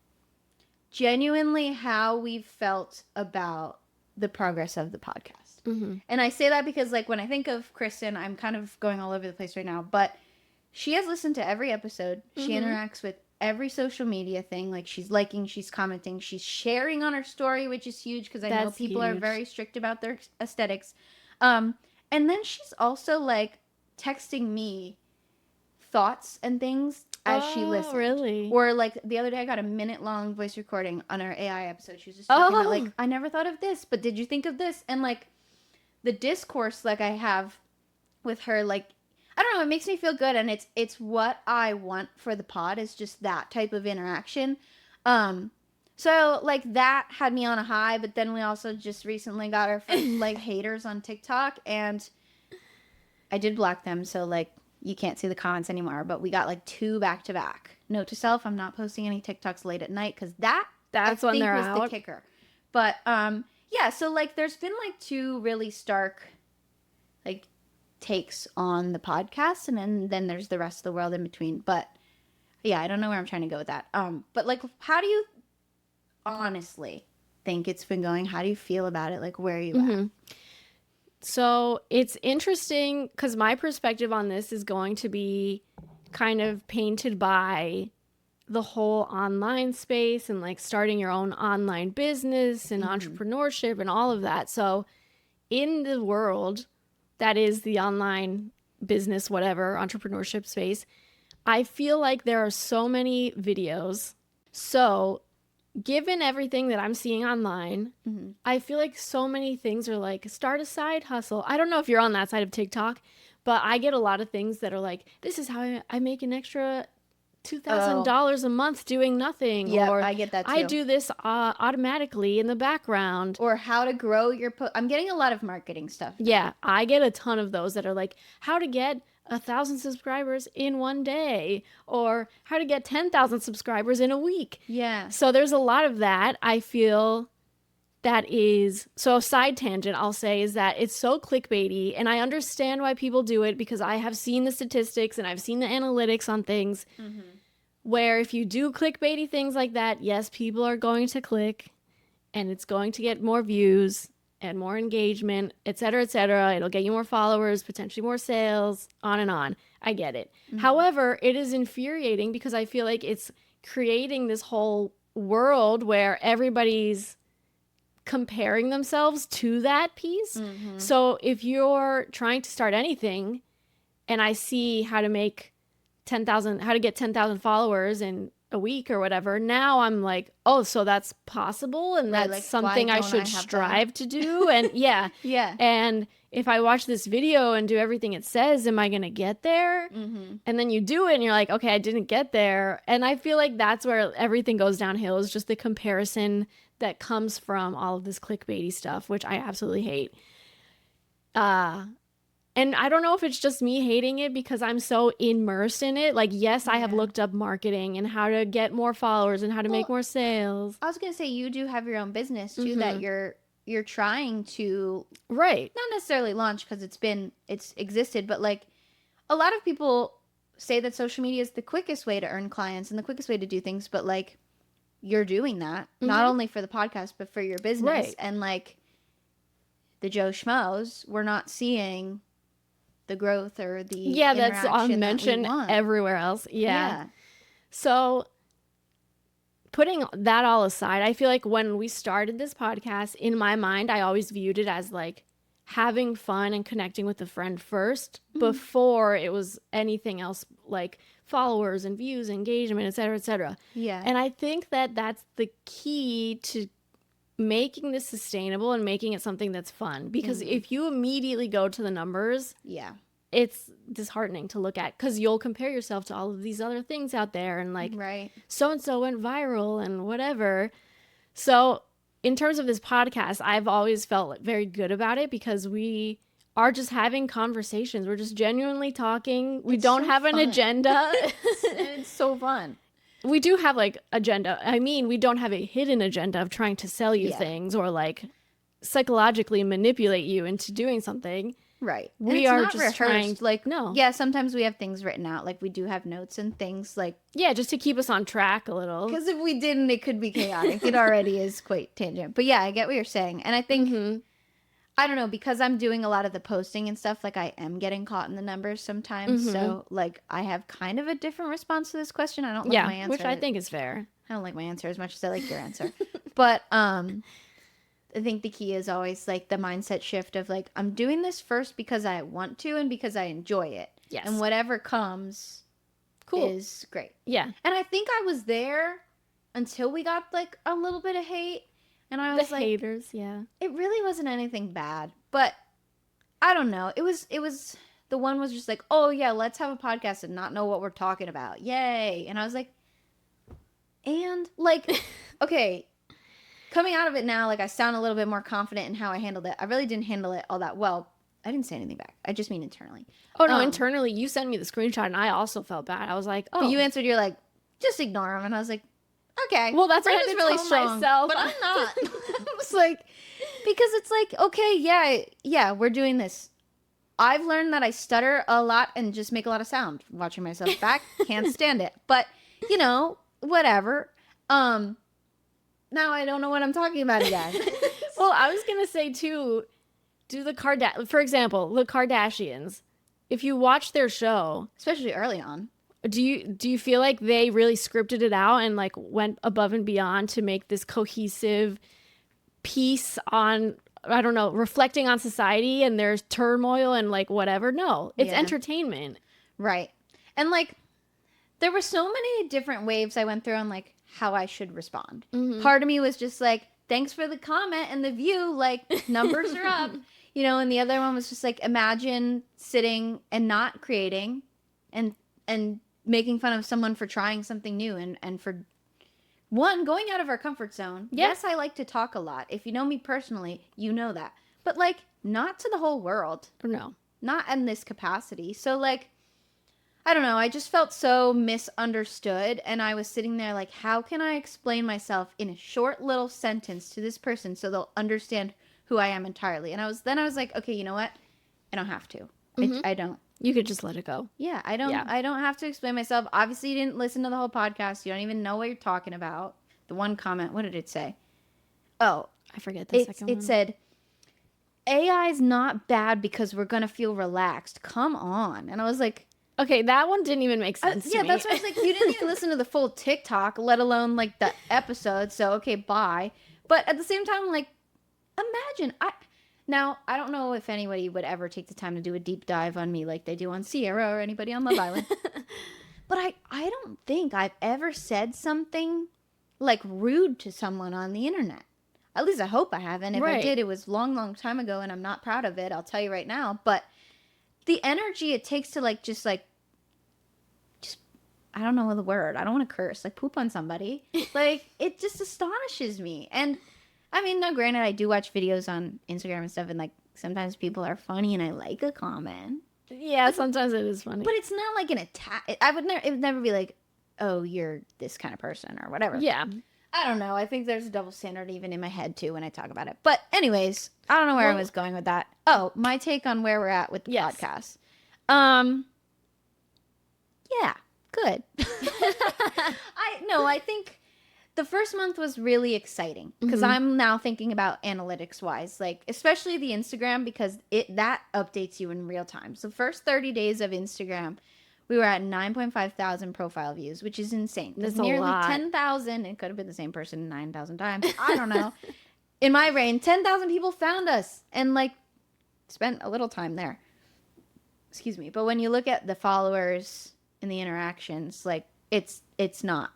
S2: genuinely how we've felt about the progress of the podcast.
S1: Mm-hmm.
S2: And I say that because like when I think of Kristen, I'm kind of going all over the place right now, but she has listened to every episode. She interacts with every social media thing. Like she's liking, she's commenting, she's sharing on her story, which is huge because I know
S1: That's
S2: people are
S1: huge.
S2: very strict about their aesthetics. And then she's also like texting me thoughts and things as she listens.
S1: Really?
S2: Or like the other day I got a minute-long voice recording on our AI episode. She was just talking about like, I never thought of this, but did you think of this? And like the discourse like I have with her, like I don't know, it makes me feel good, and it's what I want for the pod is just that type of interaction. So like that had me on a high, but then we also just recently got our first like haters on TikTok, and I did block them, so like you can't see the comments anymore, but we got like 2 back to back. Note to self, I'm not posting any TikToks late at night because
S1: That's
S2: I
S1: when
S2: think
S1: they're
S2: was
S1: out.
S2: the kicker. But yeah, so like there's been like 2 really stark like takes on the podcast, and then there's the rest of the world in between. But yeah, I don't know where I'm trying to go with that. But like how do you honestly think it's been going? How do you feel about it? Like where are you at?
S1: So it's interesting because my perspective on this is going to be kind of painted by the whole online space and like starting your own online business and entrepreneurship and all of that. So in the world that is the online business, whatever, entrepreneurship space, I feel like there are so many videos. So given everything that I'm seeing online, I feel like so many things are like start a side hustle. I don't know if you're on that side of TikTok, but I get a lot of things that are like, this is how I make an extra $2,000 a month doing nothing.
S2: Yeah,
S1: or
S2: I get that too.
S1: I do this automatically in the background.
S2: Or how to grow your I'm getting a lot of marketing stuff.
S1: Yeah, I get a ton of those that are like how to get 1,000 subscribers in one day or how to get 10,000 subscribers in a week.
S2: Yeah.
S1: So there's a lot of that. I feel that is so a side tangent I'll say is that it's so clickbaity, and I understand why people do it because I have seen the statistics and I've seen the analytics on things where if you do clickbaity things like that, yes, people are going to click and it's going to get more views and more engagement, et cetera, et cetera. It'll get you more followers, potentially more sales, on and on. I get it. However, it is infuriating because I feel like it's creating this whole world where everybody's comparing themselves to that piece. So if you're trying to start anything and I see how to make 10,000, how to get 10,000 followers in a week or whatever, now I'm like, oh, so that's possible and
S2: Right,
S1: that's
S2: like,
S1: something
S2: why
S1: I
S2: don't
S1: should
S2: I have that?
S1: strive to do. And yeah.
S2: Yeah.
S1: And if I watch this video and do everything it says, am I going to get there? And then you do it and you're like, okay, I didn't get there. And I feel like that's where everything goes downhill, is just the comparison that comes from all of this clickbaity stuff, which I absolutely hate. And I don't know if it's just me hating it because I'm so immersed in it. Like, yes, I have looked up marketing and how to get more followers and how to make more sales.
S2: I was gonna say you do have your own business too that you're trying to
S1: Right.
S2: not necessarily launch because it's existed, but like a lot of people say that social media is the quickest way to earn clients and the quickest way to do things, but like you're doing that not only for the podcast but for your business.
S1: Right.
S2: And like the Joe Schmoes, we're not seeing the growth or the
S1: that's
S2: interaction
S1: mentioned
S2: that we want.
S1: everywhere else. Yeah. So putting that all aside, I feel like when we started this podcast, in my mind, I always viewed it as like having fun and connecting with a friend first before it was anything else like followers and views, engagement, et cetera, et cetera.
S2: Yeah.
S1: And I think that that's the key to making this sustainable and making it something that's fun. Because if you immediately go to the numbers,
S2: Yeah.
S1: it's disheartening to look at because you'll compare yourself to all of these other things out there and like
S2: Right.
S1: so-and-so went viral and whatever. So in terms of this podcast, I've always felt very good about it because we are just having conversations. We're just genuinely talking. We don't
S2: so
S1: have an
S2: fun.
S1: agenda.
S2: It's so fun.
S1: We do have like agenda. I mean, we don't have a hidden agenda of trying to sell you
S2: Yeah.
S1: things or like psychologically manipulate you into doing something.
S2: Right. And
S1: We
S2: it's
S1: are
S2: not
S1: just
S2: rehearsed.
S1: trying.
S2: Like,
S1: No.
S2: yeah, sometimes we have things written out. Like, we do have notes and things. Like,
S1: Yeah, just to keep us on track a little.
S2: because if we didn't, it could be chaotic. It already is quite tangent. But yeah, I get what you're saying. And I think, I don't know, because I'm doing a lot of the posting and stuff, like, I am getting caught in the numbers sometimes. So, like, I have kind of a different response to this question. I don't like my answer.
S1: Which I think is fair.
S2: I don't like my answer as much as I like your answer. But I think the key is always like the mindset shift of like, I'm doing this first because I want to and because I enjoy it.
S1: Yes.
S2: And whatever comes is great.
S1: Yeah.
S2: And I think I was there until we got like a little bit of hate. And I was
S1: The
S2: like,
S1: haters, yeah.
S2: it really wasn't anything bad. But I don't know. It was the one was just like, oh yeah, let's have a podcast and not know what we're talking about. Yay. And I was like, and like, okay, coming out of it now, like I sound a little bit more confident in how I handled it. I really didn't handle it all that well. I didn't say anything back. I just mean internally.
S1: Oh no, internally you sent me the screenshot and I also felt bad. I was like, oh.
S2: But you answered, you're like, just ignore him. And I was like, okay.
S1: Well, that's what I had
S2: Brenda's
S1: to
S2: really
S1: tell
S2: strong,
S1: myself.
S2: but I'm not. I was like, because it's like, okay, yeah, we're doing this. I've learned that I stutter a lot and just make a lot of sound. Watching myself back, can't stand it. But, you know, whatever. Now I don't know what I'm talking about again.
S1: Well, I was gonna say too, do for example, the Kardashians, if you watch their show,
S2: Especially early on.
S1: do you feel like they really scripted it out and like went above and beyond to make this cohesive piece on, I don't know, reflecting on society and there's turmoil and like whatever? No, it's
S2: Yeah.
S1: entertainment.
S2: Right. And like there were so many different waves I went through on like how I should respond. Part of me was just like, thanks for the comment and the view, like numbers are up, you know, and the other one was just like, imagine sitting and not creating and making fun of someone for trying something new and for one going out of our comfort zone.
S1: Yeah.
S2: Yes, I like to talk a lot. If you know me personally, you know that. But like not to the whole world.
S1: No.
S2: Not in this capacity. So like I don't know, I just felt so misunderstood and I was sitting there like, how can I explain myself in a short little sentence to this person so they'll understand who I am entirely? And I was like, okay, you know what? I don't have to. I don't.
S1: You could just let it go.
S2: Yeah, I don't have to explain myself. Obviously, you didn't listen to the whole podcast. You don't even know what you're talking about. The one comment, what did it say? Oh,
S1: I forget the second one.
S2: It said AI is not bad because we're going to feel relaxed. Come on. And I was like,
S1: okay, that one didn't even make sense to me.
S2: yeah, that's what I was like. You didn't even listen to the full TikTok, let alone like the episode. So okay, bye. But at the same time, like, imagine I don't know if anybody would ever take the time to do a deep dive on me like they do on Sierra or anybody on Love Island. But I don't think I've ever said something like rude to someone on the internet. At least I hope I haven't. If I did, it was long time ago, and I'm not proud of it. I'll tell you right now. But the energy it takes to like just I don't know the word. I don't want to curse. Like poop on somebody. Like it just astonishes me. And I mean, no, granted, I do watch videos on Instagram and stuff, and like sometimes people are funny, and I like a comment.
S1: Yeah, sometimes it is funny.
S2: But it's not like an attack. It would never be like, oh, you're this kind of person or whatever.
S1: Yeah.
S2: I don't know. I think there's a double standard even in my head too when I talk about it. But anyways, I don't know where I was going with that. Oh, my take on where we're at with the podcast. Yeah, good. I think the first month was really exciting because I'm now thinking about analytics wise, like especially the Instagram because that updates you in real time. So first 30 days of Instagram, we were at 9.5 thousand profile views, which is insane.
S1: That's
S2: nearly
S1: a lot.
S2: 10,000. It could have been the same person 9,000 times. I don't know. In my brain, 10,000 people found us and like spent a little time there. Excuse me. But when you look at the followers and the interactions, like it's not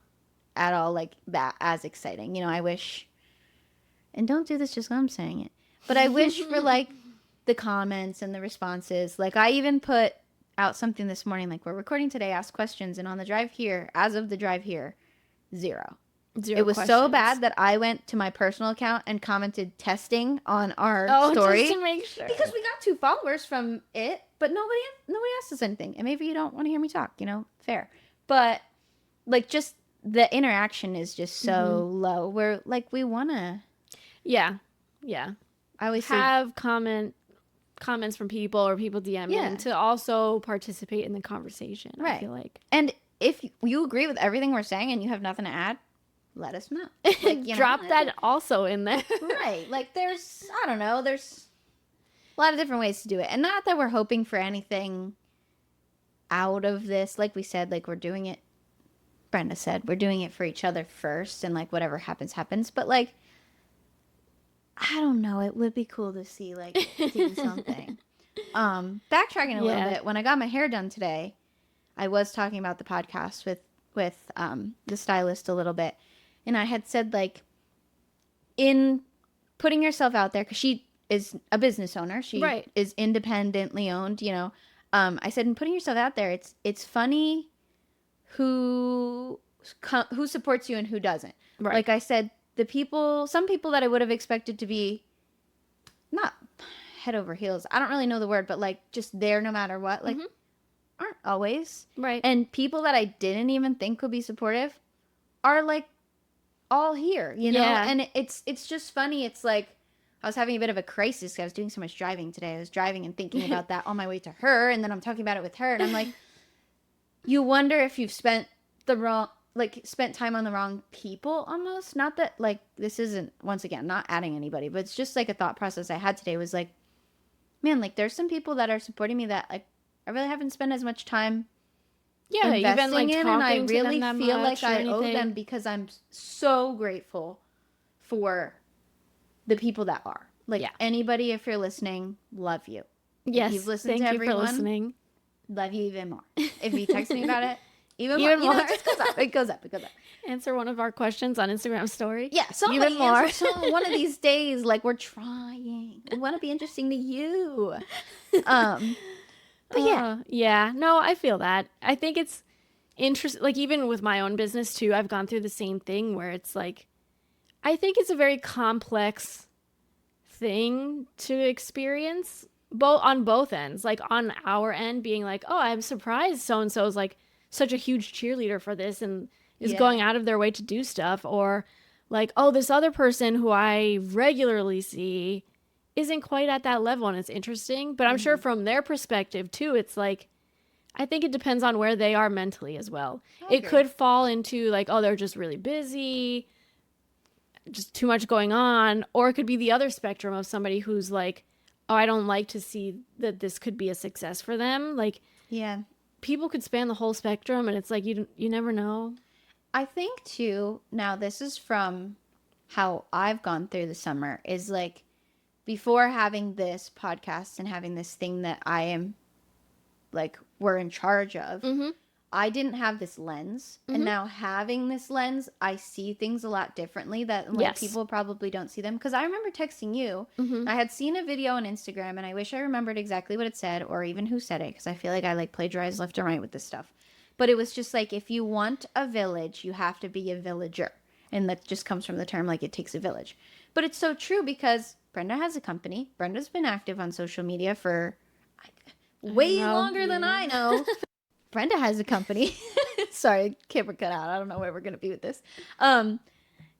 S2: at all like that as exciting. You know, I wish, and don't do this just because I'm saying it, but I wish for like the comments and the responses. Like I even put out something this morning, like we're recording today, ask questions, and on the drive here, as of the drive here, zero. It was so bad that I went to my personal account and commented testing on our story
S1: just to make sure.
S2: because we got 2 followers from it, but nobody asked us anything. And maybe you don't want to hear me talk, you know, fair. But like just the interaction is just so low. We're like we want to.
S1: Yeah.
S2: I always say
S1: have comments from people or people DMing to also participate in the conversation.
S2: Right.
S1: I feel like.
S2: And if you agree with everything we're saying and you have nothing to add, let us know. Like, you
S1: Drop
S2: know,
S1: that also in there.
S2: Right. Like there's a lot of different ways to do it. And not that we're hoping for anything out of this. Like we said, like we're doing it. Brenda said, we're doing it for each other first and like whatever happens. But like, I don't know. It would be cool to see like do something. Backtracking a little bit. When I got my hair done today, I was talking about the podcast with the stylist a little bit. And I had said like in putting yourself out there, because she is a business owner. She is independently owned, you know. I said in putting yourself out there, it's funny who supports you and who doesn't. Right. Like I said, some people that I would have expected to be not head over heels. I don't really know the word, but like just there no matter what, like aren't always. Right. And people that I didn't even think would be supportive are like all here, you know? Yeah. And it's just funny. It's like I was having a bit of a crisis. I was doing so much driving today. I was driving and thinking about that on my way to her, and then I'm talking about it with her, and I'm like, you wonder if you've spent time on the wrong people almost. Not that like this isn't, once again, not adding anybody, but it's just like a thought process I had today was like, man, like there's some people that are supporting me that like I really haven't spent as much time
S1: Yeah, even
S2: investing
S1: like
S2: in, and I
S1: talking to them
S2: really
S1: that
S2: feel like
S1: much or
S2: I owe them
S1: anything.
S2: because I'm so grateful for the people that are. Like
S1: Yeah.
S2: anybody, if you're listening, love you. If you've
S1: Yes,
S2: listened to
S1: thank you for
S2: everyone,
S1: listening.
S2: love you even more. If you text me about it, even more.
S1: Even
S2: You know,
S1: more.
S2: it just goes up. It goes up. It goes up.
S1: Answer one of our questions on Instagram story.
S2: Yeah,
S1: Even
S2: somebody
S1: more.
S2: answer some one of these days. Like we're trying. We want to be interesting to you. But yeah.
S1: Yeah, no, I feel that. I think it's interesting. Like, even with my own business, too, I've gone through the same thing where it's like, I think it's a very complex thing to experience both on both ends. Like, on our end, being like, oh, I'm surprised so and so is like such a huge cheerleader for this and is going out of their way to do stuff. Or like, oh, this other person who I regularly see isn't quite at that level and it's interesting. But I'm sure from their perspective too, it's like, I think it depends on where they are mentally as well.
S2: I
S1: It
S2: agree.
S1: could fall into like, oh, they're just really busy, just too much going on. Or it could be the other spectrum of somebody who's like, oh, I don't like to see that this could be a success for them. Like,
S2: Yeah.
S1: people could span the whole spectrum and it's like, you never know.
S2: I think too, now this is from how I've gone through the summer, is like before having this podcast and having this thing that I am like we're in charge of,
S1: Mm-hmm.
S2: I didn't have this lens. And
S1: Mhm.
S2: now having this lens, I see things a lot differently that like
S1: Yes.
S2: people probably don't see them. Because I remember texting you.
S1: Mm-hmm.
S2: I had seen a video on Instagram and I wish I remembered exactly what it said or even who said it because I feel like I like plagiarize left and right with this stuff. But it was just like, if you want a village, you have to be a villager. And that just comes from the term like it takes a village. But it's so true because Brenda has a company. Brenda's been active on social media for way
S1: know,
S2: longer than
S1: yeah.
S2: I know. Brenda has a company. Sorry, camera cut out. I don't know where we're gonna be with this.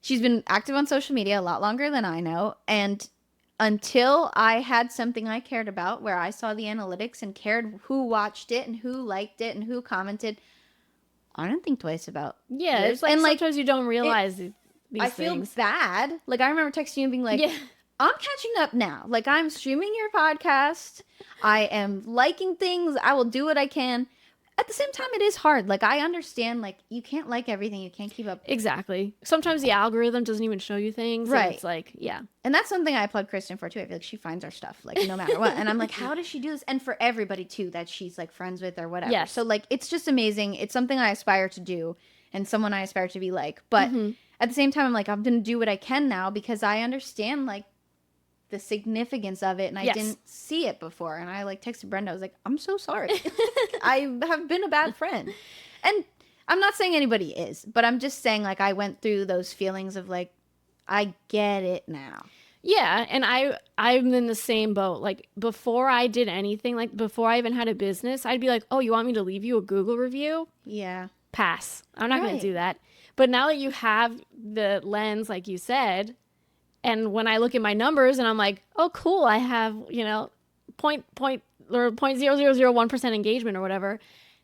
S2: She's been active on social media a lot longer than I know, and until I had something I cared about, where I saw the analytics and cared who watched it and who liked it and who commented, I didn't think twice about.
S1: Yeah,
S2: this.
S1: it's like
S2: And, like,
S1: sometimes you don't realize these
S2: I feel
S1: things.
S2: bad. Like I remember texting you and being like,
S1: Yeah.
S2: I'm catching up now. Like I'm streaming your podcast. I am liking things. I will do what I can. At the same time, it is hard. Like I understand, like you can't like everything. You can't keep up.
S1: Exactly. Sometimes the algorithm doesn't even show you things.
S2: Right.
S1: And it's like, yeah.
S2: And that's something I applaud Kristen for too. I feel like she finds our stuff, like no matter what. And I'm like, how does she do this? And for everybody too that she's like friends with or whatever.
S1: Yes.
S2: So like it's just amazing. It's something I aspire to do and someone I aspire to be like. But
S1: Mhm.
S2: at the same time, I'm like, I'm gonna do what I can now because I understand like the significance of it and I
S1: Yes.
S2: didn't see it before. And I like texted Brenda, I was like, I'm so sorry. I have been a bad friend. And I'm not saying anybody is, but I'm just saying like I went through those feelings of like, I get it now.
S1: Yeah, and I'm in the same boat. Like before I did anything, like before I even had a business, I'd be like, "Oh, you want me to leave you a Google review?"
S2: Yeah.
S1: Pass. I'm not going
S2: Right.
S1: to do that. But now that you have the lens like you said, and when I look at my numbers and I'm like, "Oh, cool, I have, point or 0.0001% engagement or whatever."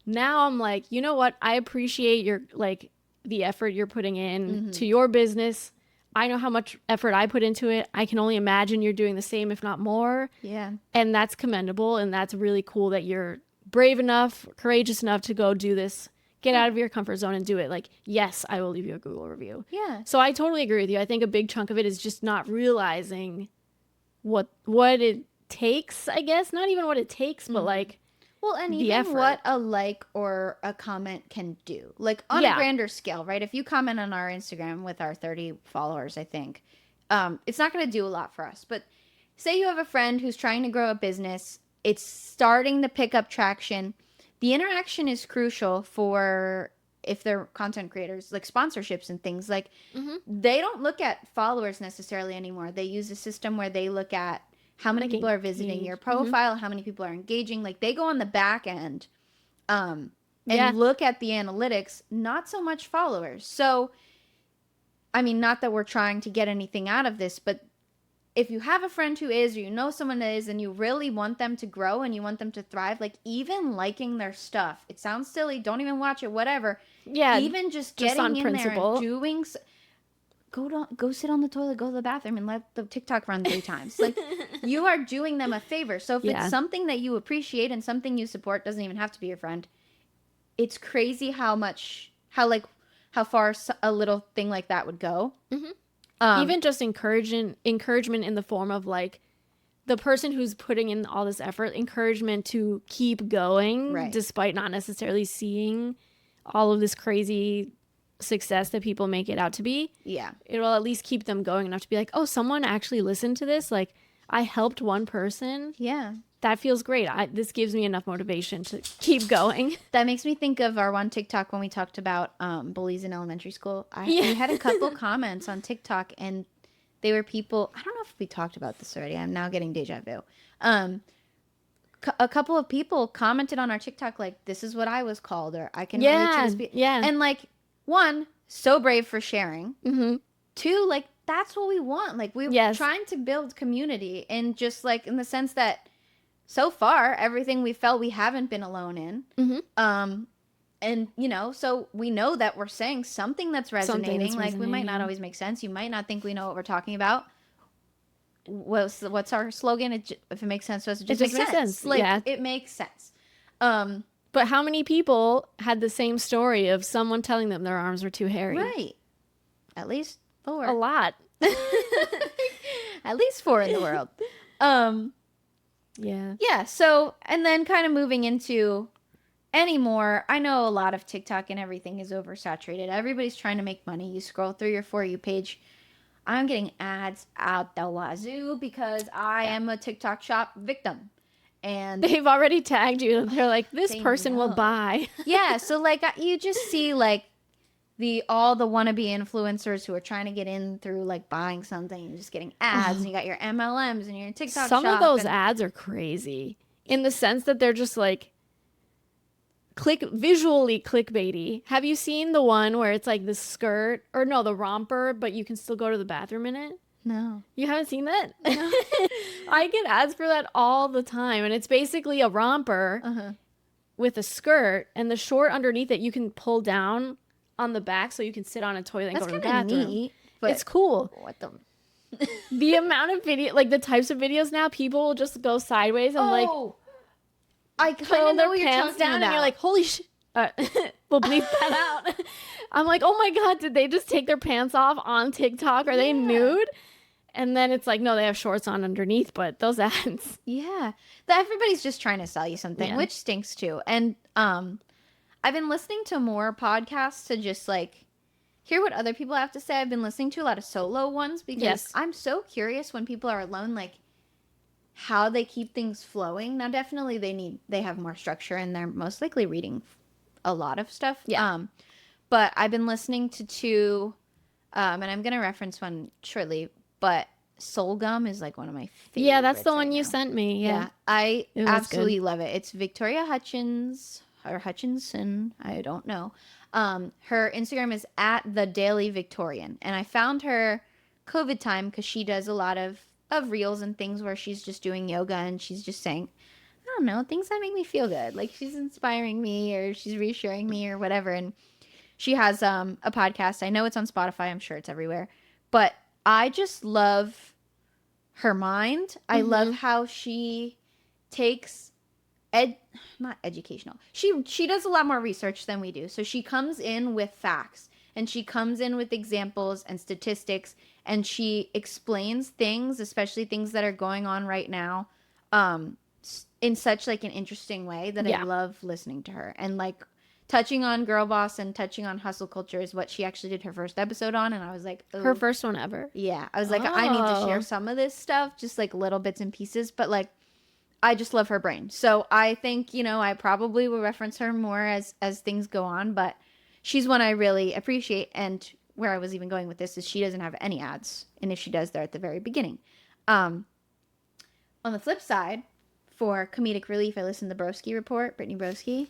S1: Now I'm like, "You know what? I appreciate your like the effort you're putting in to your business. I know how much effort I put into it. I can only imagine you're doing the same, if not more.
S2: Yeah.
S1: And that's commendable. And that's really cool that you're brave enough, courageous enough to go do this, get out of your comfort zone and do it. Like, yes, I will leave you a Google review."
S2: Yeah.
S1: So I totally agree with you. I think a big chunk of it is just not realizing what it takes, I guess. Not even what it takes, but like,
S2: Well, and
S1: the
S2: even
S1: effort.
S2: what a like or a comment can do. Like on
S1: Yeah.
S2: a grander scale, right? If you comment on our Instagram with our 30 followers, I think, it's not going to do a lot for us. But say you have a friend who's trying to grow a business, it's starting to pick up traction. The interaction is crucial for if they're content creators, like sponsorships and things. Like
S1: Mhm.
S2: they don't look at followers necessarily anymore. They use a system where they look at how many
S1: Like
S2: people are visiting your
S1: engage.
S2: profile, how many people are engaging. Like they go on the back end and
S1: Yeah.
S2: look at the analytics, not so much followers. So, I mean, not that we're trying to get anything out of this, but if you have a friend who is, or you know someone that is, and you really want them to grow and you want them to thrive, like even liking their stuff, it sounds silly, don't even watch it, whatever.
S1: Yeah.
S2: Even just
S1: just
S2: getting
S1: on
S2: in
S1: principle.
S2: there and doing go sit on the toilet, go to the bathroom, and let the TikTok run 3 times. Like, you are doing them a favor. So if
S1: Yeah.
S2: it's something that you appreciate and something you support, doesn't even have to be your friend. It's crazy how far a little thing like that would go.
S1: Even just encouragement in the form of like the person who's putting in all this effort, encouragement to keep going,
S2: Right.
S1: despite not necessarily seeing all of this crazy success that people make it out to be.
S2: Yeah.
S1: It will at least keep them going enough to be like, oh, someone actually listened to this. Like, I helped one person.
S2: Yeah.
S1: That feels great. This gives me enough motivation to keep going.
S2: That makes me think of our one TikTok when we talked about bullies in elementary school. We had a couple comments on TikTok, and they were people. I don't know if we talked about this already. I'm now getting deja vu. A couple of people commented on our TikTok like, "This is what I was called," or "I can relate to this."
S1: Yeah.
S2: And like, one, so brave for sharing.
S1: Mm-hmm.
S2: Two, like, that's what we want. Like, we're trying to build community, and just like in the sense that, so far, everything we felt we haven't been alone in.
S1: Mm-hmm.
S2: And, you know, so we know that we're saying something that's resonating. We might not always make sense. You might not think we know what we're talking about. What's our slogan? If it makes sense to us, it just makes sense. Like,
S1: yeah.
S2: It makes sense.
S1: But how many people had the same story of someone telling them their arms were too hairy?
S2: Right. At least 4.
S1: A lot.
S2: At least 4 in the world.
S1: Yeah.
S2: Yeah. So, and then kind of moving into anymore, I know a lot of TikTok and everything is oversaturated. Everybody's trying to make money. You scroll through your For You page. I'm getting ads out the wazoo because I am a TikTok shop victim. And
S1: they've already tagged you. They're like, this
S2: They
S1: person will
S2: know.
S1: buy.
S2: yeah, so like you just see like all the wannabe influencers who are trying to get in through like buying something and just getting ads, and you got your MLMs and your TikTok
S1: Some
S2: shop
S1: of those
S2: and-
S1: ads are crazy in the sense that they're just like visually clickbaity. Have you seen the one where it's like the skirt or no, the romper, but you can still go to the bathroom in it?
S2: No.
S1: You haven't seen that? No. I get ads for that all the time, and it's basically a romper with a skirt, and the short underneath it you can pull down on the back so you can sit on a toilet and
S2: That's
S1: go to the
S2: kind of
S1: bathroom.
S2: neat. But
S1: It's cool.
S2: what the?
S1: The amount of video, like the types of videos now, people will just go sideways and like
S2: I kind
S1: pull
S2: of know
S1: their
S2: what you're
S1: pants
S2: talking
S1: down,
S2: about.
S1: and you're like, holy shit. We'll bleep that out. I'm like, oh my god, did they just take their pants off on TikTok? Are they nude? And then it's like, no, they have shorts on underneath, but those ads.
S2: Yeah. Everybody's just trying to sell you something,
S1: Yeah.
S2: which stinks too. And I've been listening to more podcasts to just like hear what other people have to say. I've been listening to a lot of solo ones because
S1: Yes.
S2: I'm so curious when people are alone, like how they keep things flowing. Now, definitely they have more structure and they're most likely reading a lot of stuff.
S1: Yeah.
S2: But I've been listening to 2, and I'm going to reference one shortly, but Soul Gum is like one of my favorites.
S1: Yeah, that's the one
S2: right
S1: you
S2: now.
S1: sent me. Yeah.
S2: I
S1: It was
S2: absolutely love it. It's Victoria Hutchins or Hutchinson. I don't know. Her Instagram is at the Daily Victorian, and I found her COVID time because she does a lot of reels and things where she's just doing yoga and she's just saying, I don't know, things that make me feel good. Like she's inspiring me or she's reassuring me or whatever. And she has a podcast. I know it's on Spotify. I'm sure it's everywhere. But I just love her mind. I love how she takes not educational. She does a lot more research than we do. So she comes in with facts and she comes in with examples and statistics, and she explains things, especially things that are going on right now, in such like an interesting way that I love listening to her. And like touching on girl boss and touching on hustle culture is what she actually did her first episode on, and I was like,
S1: Her first one ever.
S2: yeah. I was like, I need to share some of this stuff, just like little bits and pieces, but like I just love her brain. So I think, I probably will reference her more as things go on, but she's one I really appreciate. And where I was even going with this is she doesn't have any ads, and if she does, they're at the very beginning. On the flip side, for comedic relief, I listened to Broski Report, Brittany Broski.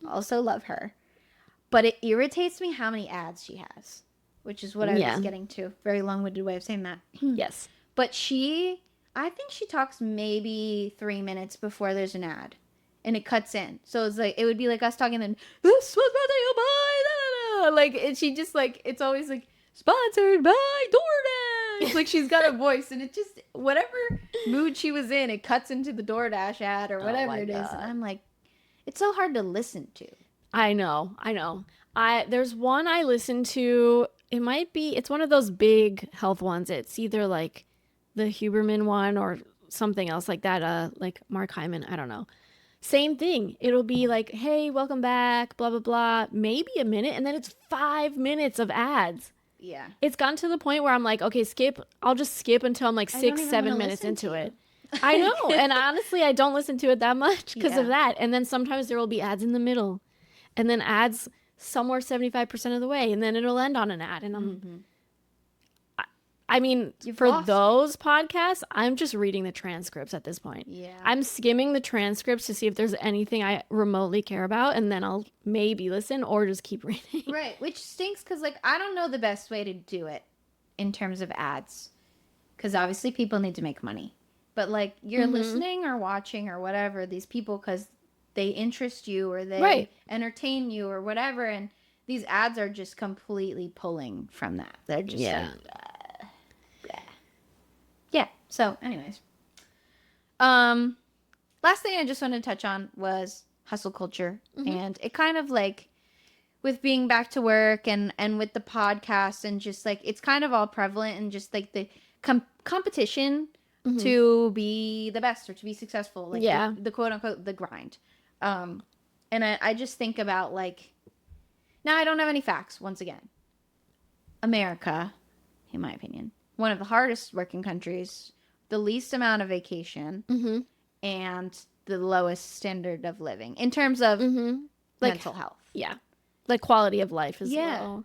S2: Also love her. But it irritates me how many ads she has, which is what I was getting to. Very long-winded way of saying that.
S1: Yes.
S2: But I think she talks maybe 3 minutes before there's an ad. And it cuts in. So it's like, it would be like us talking, then, this was brought to you by, da, da, da. Like, and she just like, it's always like, sponsored by DoorDash. Like she's got a voice, and it just whatever mood she was in, it cuts into the DoorDash ad or whatever
S1: my
S2: it is.
S1: God.
S2: And I'm like, it's so hard to listen to.
S1: I know. There's one I listen to. It's one of those big health ones. It's either like the Huberman one or something else like that. Like Mark Hyman. I don't know. Same thing. It'll be like, hey, welcome back, blah, blah, blah. Maybe a minute. And then it's 5 minutes of ads.
S2: Yeah.
S1: It's gotten to the point where I'm like, okay, skip. I'll just skip until I'm like
S2: I don't
S1: 6,
S2: even
S1: 7
S2: wanna
S1: minutes
S2: listen
S1: into
S2: to
S1: it. I know. And honestly, I don't listen to it that much because of
S2: Yeah.
S1: that. And then sometimes there will be ads in the middle and then ads somewhere 75% of the way. And then it'll end on an ad. And I mean,
S2: You've
S1: for
S2: lost
S1: those podcasts, I'm just reading the transcripts at this point.
S2: Yeah.
S1: I'm skimming the transcripts to see if there's anything I remotely care about. And then I'll maybe listen or just keep reading.
S2: Right, which stinks because, like, I don't know the best way to do it in terms of ads. Because obviously people need to make money. But, like, you're listening or watching or whatever, these people, because they interest you or they entertain you or whatever. And these ads are just completely pulling from that. They're just like, yeah. So, anyways. Last thing I just wanted to touch on was hustle culture. And it kind of like with being back to work and with the podcast and just like it's kind of all prevalent and just like the competition to be the best or to be successful, like the quote unquote the grind. And I just think about like, now I don't have any facts once again. America, in my opinion, one of the hardest working countries, the least amount of vacation, and the lowest standard of living in terms of mental health.
S1: Yeah. Like quality of life is low.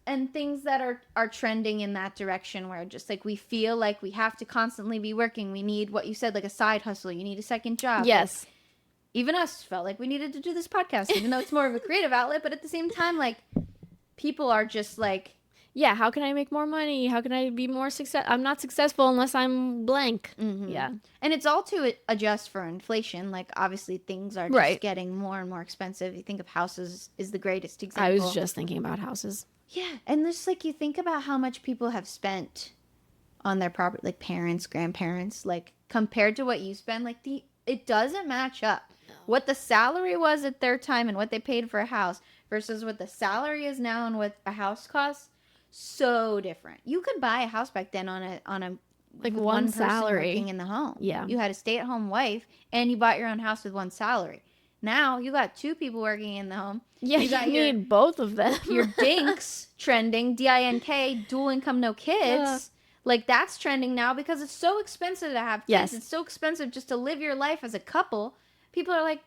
S2: And things that are trending in that direction where just like we feel like we have to constantly be working. We need what you said, like a side hustle. You need a second job.
S1: Yes.
S2: Like, even us felt like we needed to do this podcast, even though it's more of a creative outlet. But at the same time, like people are just like,
S1: yeah, how can I make more money? How can I be more success? I'm not successful unless I'm blank. Yeah.
S2: And it's all to adjust for inflation. Like, obviously, things are just getting more and more expensive. You think of houses is the greatest example.
S1: I was just thinking about houses.
S2: Yeah. And just, like, you think about how much people have spent on their property, like parents, grandparents, like, compared to what you spend, like, it doesn't match up. No. What the salary was at their time and what they paid for a house versus what the salary is now and what a house costs. So different. You could buy a house back then on a
S1: like one salary
S2: working in the home.
S1: Yeah,
S2: you had a stay-at-home wife and you bought your own house with one salary. Now you got two people working in the home.
S1: Yeah, you need both of them.
S2: Your dinks trending, DINK, dual income, no kids. Like that's trending now because it's so expensive to have kids.
S1: Yes.
S2: It's so expensive just to live your life as a couple. People are like,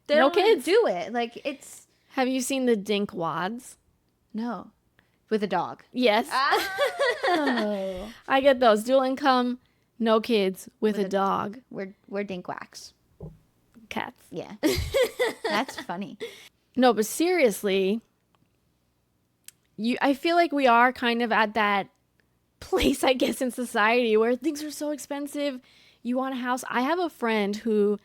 S2: they
S1: no
S2: don't
S1: kids.
S2: Do it. Like it's.
S1: Have you seen the dink wads?
S2: No. With a dog.
S1: Yes.
S2: Oh.
S1: I get those. Dual income, no kids, with a dog.
S2: We're dinkwax.
S1: Cats.
S2: Yeah. That's funny.
S1: No, but seriously, I feel like we are kind of at that place, I guess, in society where things are so expensive. You want a house. I have a friend who,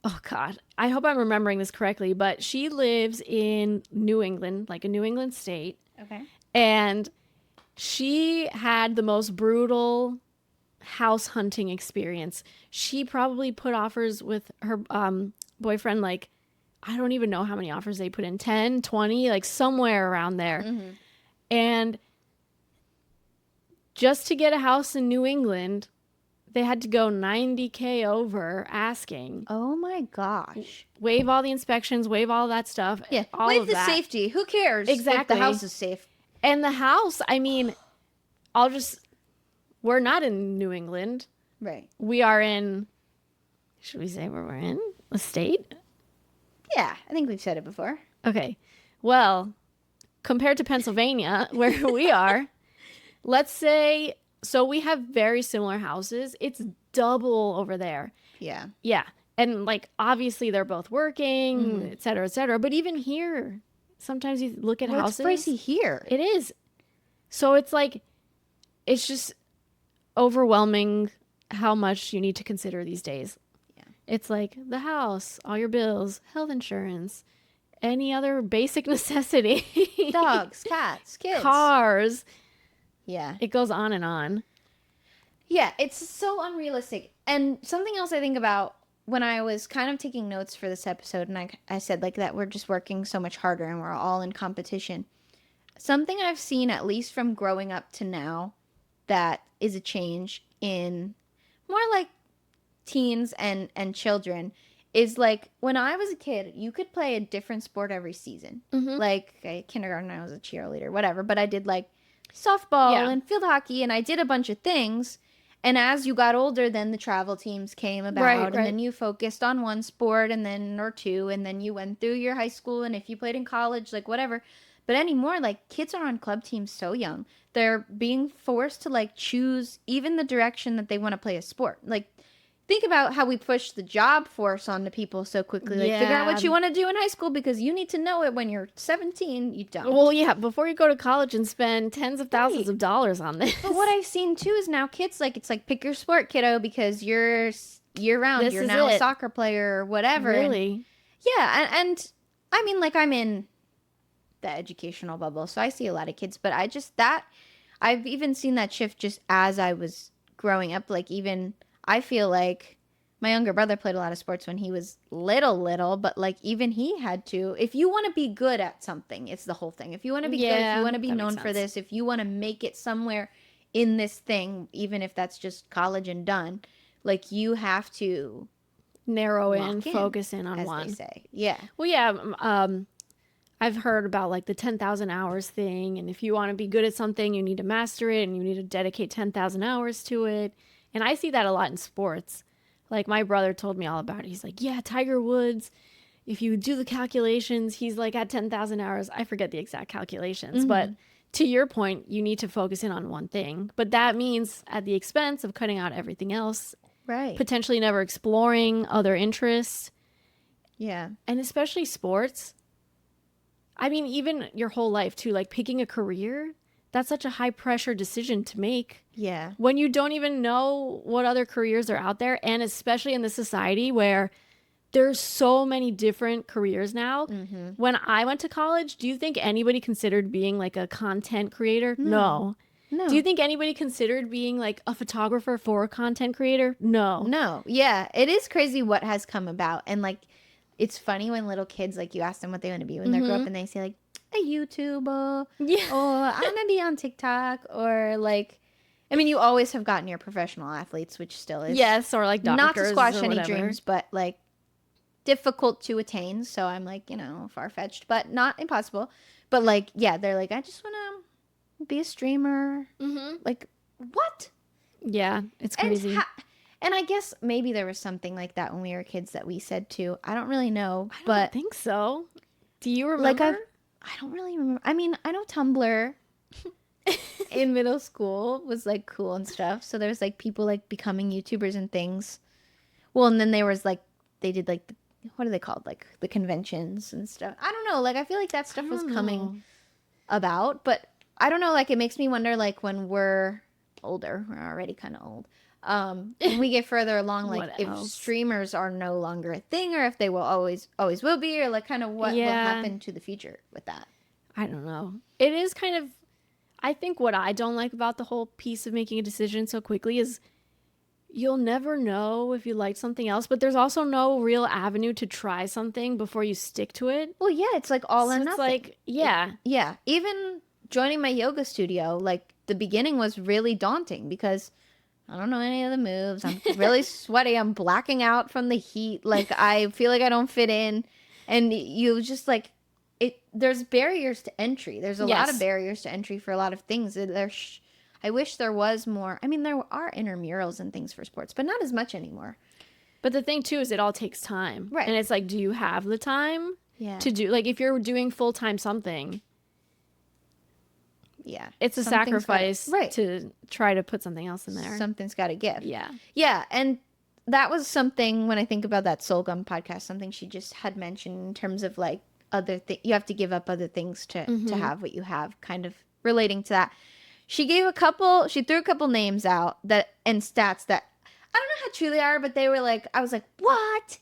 S1: oh God, I hope I'm remembering this correctly, but she lives in New England, like a New England state.
S2: Okay.
S1: And she had the most brutal house hunting experience. She probably put offers with her boyfriend, like, I don't even know how many offers they put in, 10, 20, like somewhere around there. And just to get a house in New England, they had to go $90K over asking.
S2: Oh my gosh.
S1: Waive all the inspections, waive all that stuff.
S2: Yeah.
S1: All
S2: waive
S1: of
S2: the
S1: that.
S2: safety. Who cares?
S1: Exactly.
S2: If the house is safe.
S1: And the house, I mean, we're not in New England.
S2: Right.
S1: We are in, should we say where we're in? A state?
S2: Yeah, I think we've said it before.
S1: Okay. Well, compared to Pennsylvania, where we are, let's say, so we have very similar houses. It's double over there.
S2: Yeah.
S1: Yeah. And like, obviously they're both working, et cetera, et cetera. But even here, sometimes you look at houses.
S2: It's pricey here.
S1: It is. So it's like, it's just overwhelming how much you need to consider these days. Yeah. It's like the house, all your bills, health insurance, any other basic necessity.
S2: Dogs, cats, kids.
S1: Cars.
S2: Yeah.
S1: It goes on and on.
S2: Yeah, it's so unrealistic. And something else I think about when I was kind of taking notes for this episode, and I said like that we're just working so much harder and we're all in competition. Something I've seen, at least from growing up to now, that is a change in more like teens and children is like when I was a kid, you could play a different sport every season. Like kindergarten, I was a cheerleader, whatever. But I did like softball and field hockey, and I did a bunch of things. And as you got older, then the travel teams came about, and then you focused on one sport and then or two, and then you went through your high school, and if you played in college, like whatever. But anymore, like kids are on club teams so young. They're being forced to like choose even the direction that they want to play a sport. Like think about how we push the job force onto people so quickly. Like figure out what you want to do in high school because you need to know it when you're 17. You don't.
S1: Well, yeah, before you go to college and spend tens of thousands of dollars on this.
S2: But what I've seen too is now kids like it's like pick your sport, kiddo, because you're year round. You're now a soccer player or whatever.
S1: Really?
S2: And, yeah, and I mean like I'm in the educational bubble, so I see a lot of kids, but I've even seen that shift just as I was growing up. Like even I feel like my younger brother played a lot of sports when he was little, but like even he had to, if you want to be good at something, it's the whole thing. If you want to be good, if you want to be known for this, if you want to make it somewhere in this thing, even if that's just college and done, like you have to
S1: narrow in, focus in on one.
S2: As they say. Yeah.
S1: Well, yeah, I've heard about like the 10,000 hours thing. And if you want to be good at something, you need to master it and you need to dedicate 10,000 hours to it. And I see that a lot in sports. Like my brother told me all about it. He's like, yeah, Tiger Woods, if you do the calculations, he's like at 10,000 hours. I forget the exact calculations, but to your point, you need to focus in on one thing. But that means at the expense of cutting out everything else.
S2: Right.
S1: Potentially never exploring other interests.
S2: Yeah.
S1: And especially sports. I mean, even your whole life too, like picking a career, that's such a high pressure decision to make.
S2: Yeah.
S1: When you don't even know what other careers are out there. And especially in this society where there's so many different careers now. When I went to college, do you think anybody considered being like a content creator? No. Do you think anybody considered being like a photographer for a content creator? No.
S2: Yeah. It is crazy what has come about. And like, it's funny when little kids, like you ask them what they want to be when they grow up and they say like a YouTuber.
S1: Yeah.
S2: Or I want to be on TikTok. Or like, I mean, you always have gotten your professional athletes, which still is.
S1: Yes. Or like doctors.
S2: Not to squash any
S1: whatever.
S2: dreams, but like difficult to attain. So I'm like, far-fetched, but not impossible. But like, yeah, they're like, I just want to be a streamer. Like, what?
S1: Yeah. It's crazy.
S2: And I guess maybe there was something like that when we were kids that we said too. I don't really know,
S1: I don't think so. Do you remember?
S2: Like I don't really remember. I mean, I know Tumblr in middle school was like cool and stuff. So there was like people like becoming YouTubers and things. Well, and then there was like they did like what are they called? Like the conventions and stuff. I don't know. Like I feel like that stuff was coming about, but I don't know. Like it makes me wonder. Like when we're older, we're already kind of old. When we get further along, like if streamers are no longer a thing, or if they will always will be, or like kind of what will happen to the future with that.
S1: I don't know. It is kind of, I think what I don't like about the whole piece of making a decision so quickly is you'll never know if you like something else, but there's also no real avenue to try something before you stick to it.
S2: Well, yeah, it's like all or nothing.
S1: It's like, yeah.
S2: Yeah. Even joining my yoga studio, like the beginning was really daunting because I don't know any of the moves. I'm really sweaty. I'm blacking out from the heat. Like I feel like I don't fit in. And you just like there's barriers to entry. There's a lot of barriers to entry for a lot of things. I wish there was more. I mean, there are intramurals and things for sports, but not as much anymore.
S1: But the thing too is it all takes time.
S2: Right.
S1: And it's like, do you have the time to do, like if you're doing full-time something, it's a sacrifice to try to put something else in there.
S2: Something's got to give.
S1: Yeah.
S2: Yeah. And that was something when I think about that Soul Gum podcast, something she just had mentioned in terms of like other things. You have to give up other things to have what you have, kind of relating to that. She threw a couple names out and stats that I don't know how true they are, but they were like, I was like, what?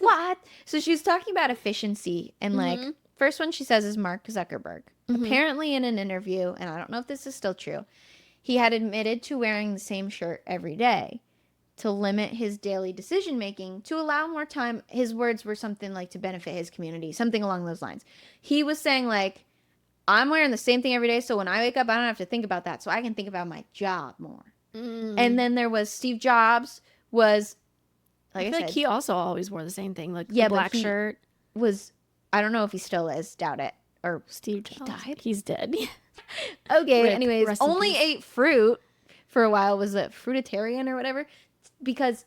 S2: What? So she was talking about efficiency, and like,
S1: Mhm.
S2: first one she says is Mark Zuckerberg.
S1: Mhm.
S2: Apparently, in an interview, and I don't know if this is still true, he had admitted to wearing the same shirt every day to limit his daily decision making to allow more time. His words were something like to benefit his community, something along those lines. He was saying, like, I'm wearing the same thing every day, so when I wake up, I don't have to think about that, so I can think about my job more. And
S1: Mm.
S2: then there was Steve Jobs, was,
S1: I
S2: like I
S1: feel like
S2: said,
S1: he also always wore the same thing, like the
S2: yeah, but
S1: black
S2: he
S1: shirt.
S2: was, I don't know if he still is, doubt it. Or
S1: Steve
S2: he
S1: Jobs.
S2: died?
S1: He's dead.
S2: Okay,
S1: Rip.
S2: anyways,
S1: Rest in
S2: only
S1: peace.
S2: ate fruit for a while, was a fruitarian or whatever, because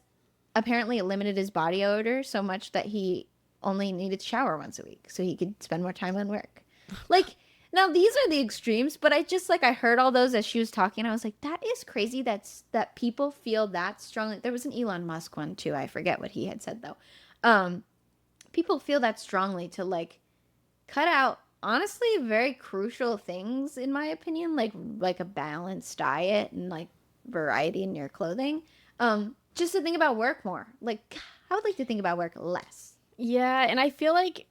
S2: apparently it limited his body odor so much that he only needed to shower once a week so he could spend more time on work. Like, now these are the extremes, but I just, like, I heard all those as she was talking. I was like, that is crazy that people feel that strongly. There was an Elon Musk one too. I forget what he had said though. People feel that strongly to, like, cut out honestly very crucial things, in my opinion, like a balanced diet and like variety in your clothing, just to think about work more. Like, I would like to think about work less.
S1: Yeah, and I feel like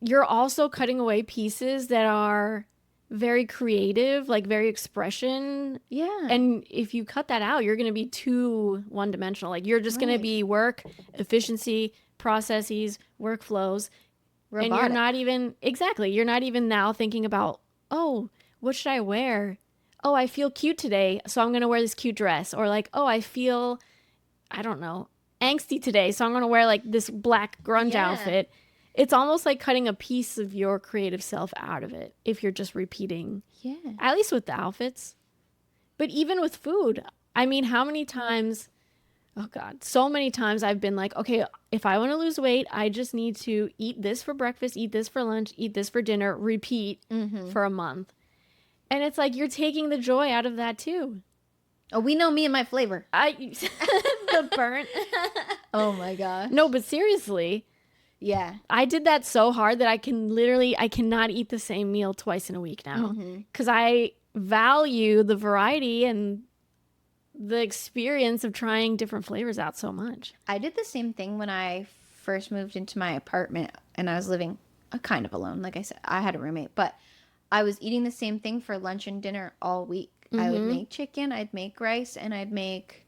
S1: you're also cutting away pieces that are very creative, like very expression.
S2: Yeah.
S1: And if you cut that out, you're going to be too one dimensional. Like you're just going to
S2: Right.
S1: be work, efficiency, processes, workflows. And you're
S2: Robotic.
S1: not even, exactly, you're not even now thinking about, oh, what should I wear? Oh, I feel cute today, so I'm going to wear this cute dress. Or like, oh, I feel, I don't know, angsty today, so I'm going to wear like this black grunge
S2: Yeah.
S1: outfit. It's almost like cutting a piece of your creative self out of it if you're just repeating,
S2: Yeah.
S1: at least with the outfits. But even with food, I mean, how many times, oh God, so many times I've been like, okay, if I want to lose weight, I just need to eat this for breakfast, eat this for lunch, eat this for dinner, repeat for a month. And it's like you're taking the joy out of that too.
S2: Oh, we know me and my flavor.
S1: The burnt.
S2: Oh my gosh.
S1: No, but seriously,
S2: Yeah.
S1: I did that so hard that I cannot eat the same meal twice in a week now because I value the variety and the experience of trying different flavors out so much.
S2: I did the same thing when I first moved into my apartment and I was living kind of alone. Like I said, I had a roommate, but I was eating the same thing for lunch and dinner all week. I would make chicken, I'd make rice, and I'd make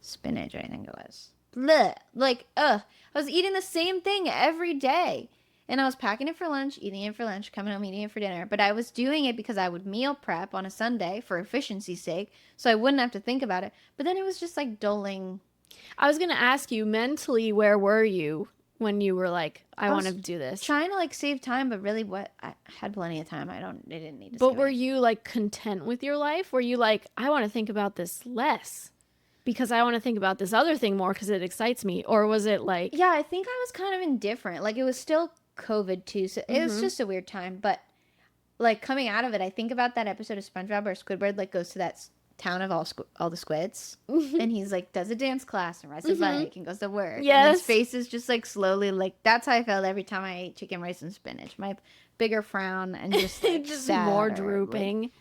S2: spinach, I think it was. Blech. Like, ugh. I was eating the same thing every day. And I was packing it for lunch, eating it for lunch, coming home, eating it for dinner. But I was doing it because I would meal prep on a Sunday for efficiency's sake, so I wouldn't have to think about it. But then it was just like dulling.
S1: I was going to ask you mentally, where were you when you were like, I want to
S2: was
S1: do this?
S2: Trying to like save time, but really what I had plenty of time. I didn't need to
S1: But
S2: save
S1: were
S2: it.
S1: you like content with your life? Were you like, I want to think about this less because I want to think about this other thing more because it excites me? Or was it like,
S2: Yeah, I think I was kind of indifferent. Like, it was still COVID too, so it was just a weird time. But like coming out of it, I think about that episode of SpongeBob where Squidward like goes to that town of all the squids, and he's like does a dance class and rides a bike and goes to work. And
S1: Yes.
S2: his face is just like slowly like that's how I felt every time I ate chicken, rice, and spinach. My bigger frown and just like
S1: just
S2: sad
S1: more
S2: or, like,
S1: drooping?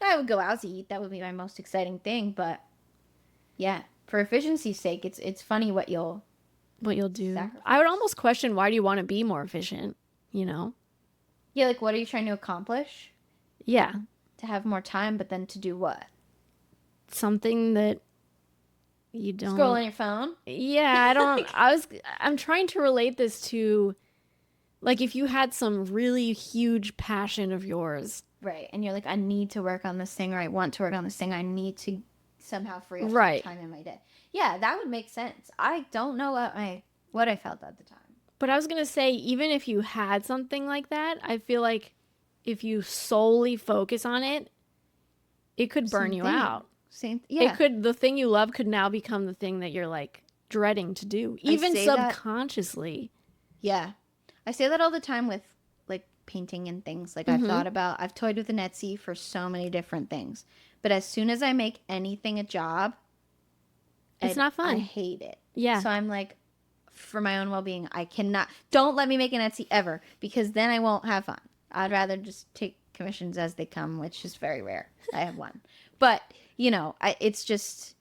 S2: I would go out to eat. That would be my most exciting thing. But yeah, for efficiency's sake, it's funny what you'll
S1: do.
S2: sacrifice.
S1: I would almost question, why do you want to be more efficient? You know?
S2: Yeah, like what are you trying to accomplish?
S1: Yeah.
S2: To have more time, but then to do what?
S1: Something that you don't
S2: Scroll on your phone?
S1: Yeah, I'm trying to relate this to like if you had some really huge passion of yours.
S2: Right. And you're like, I need to work on this thing, or I want to work on this thing. I need to somehow free up some
S1: Right.
S2: time in my day. Yeah, that would make sense. I don't know what I felt at the time.
S1: But I was going to say, even if you had something like that, I feel like if you solely focus on it, it could burn
S2: Same
S1: you
S2: thing.
S1: out.
S2: Yeah.
S1: The thing you love could now become the thing that you're like dreading to do, even
S2: say that-
S1: subconsciously.
S2: Yeah. I say that all the time with like painting and things. Like I've toyed with an Etsy for so many different things. But as soon as I make anything a job,
S1: It's not fun.
S2: I hate it.
S1: Yeah.
S2: So I'm like, for my own well-being, don't let me make an Etsy ever, because then I won't have fun. I'd rather just take commissions as they come, which is very rare. I have one. But, it's just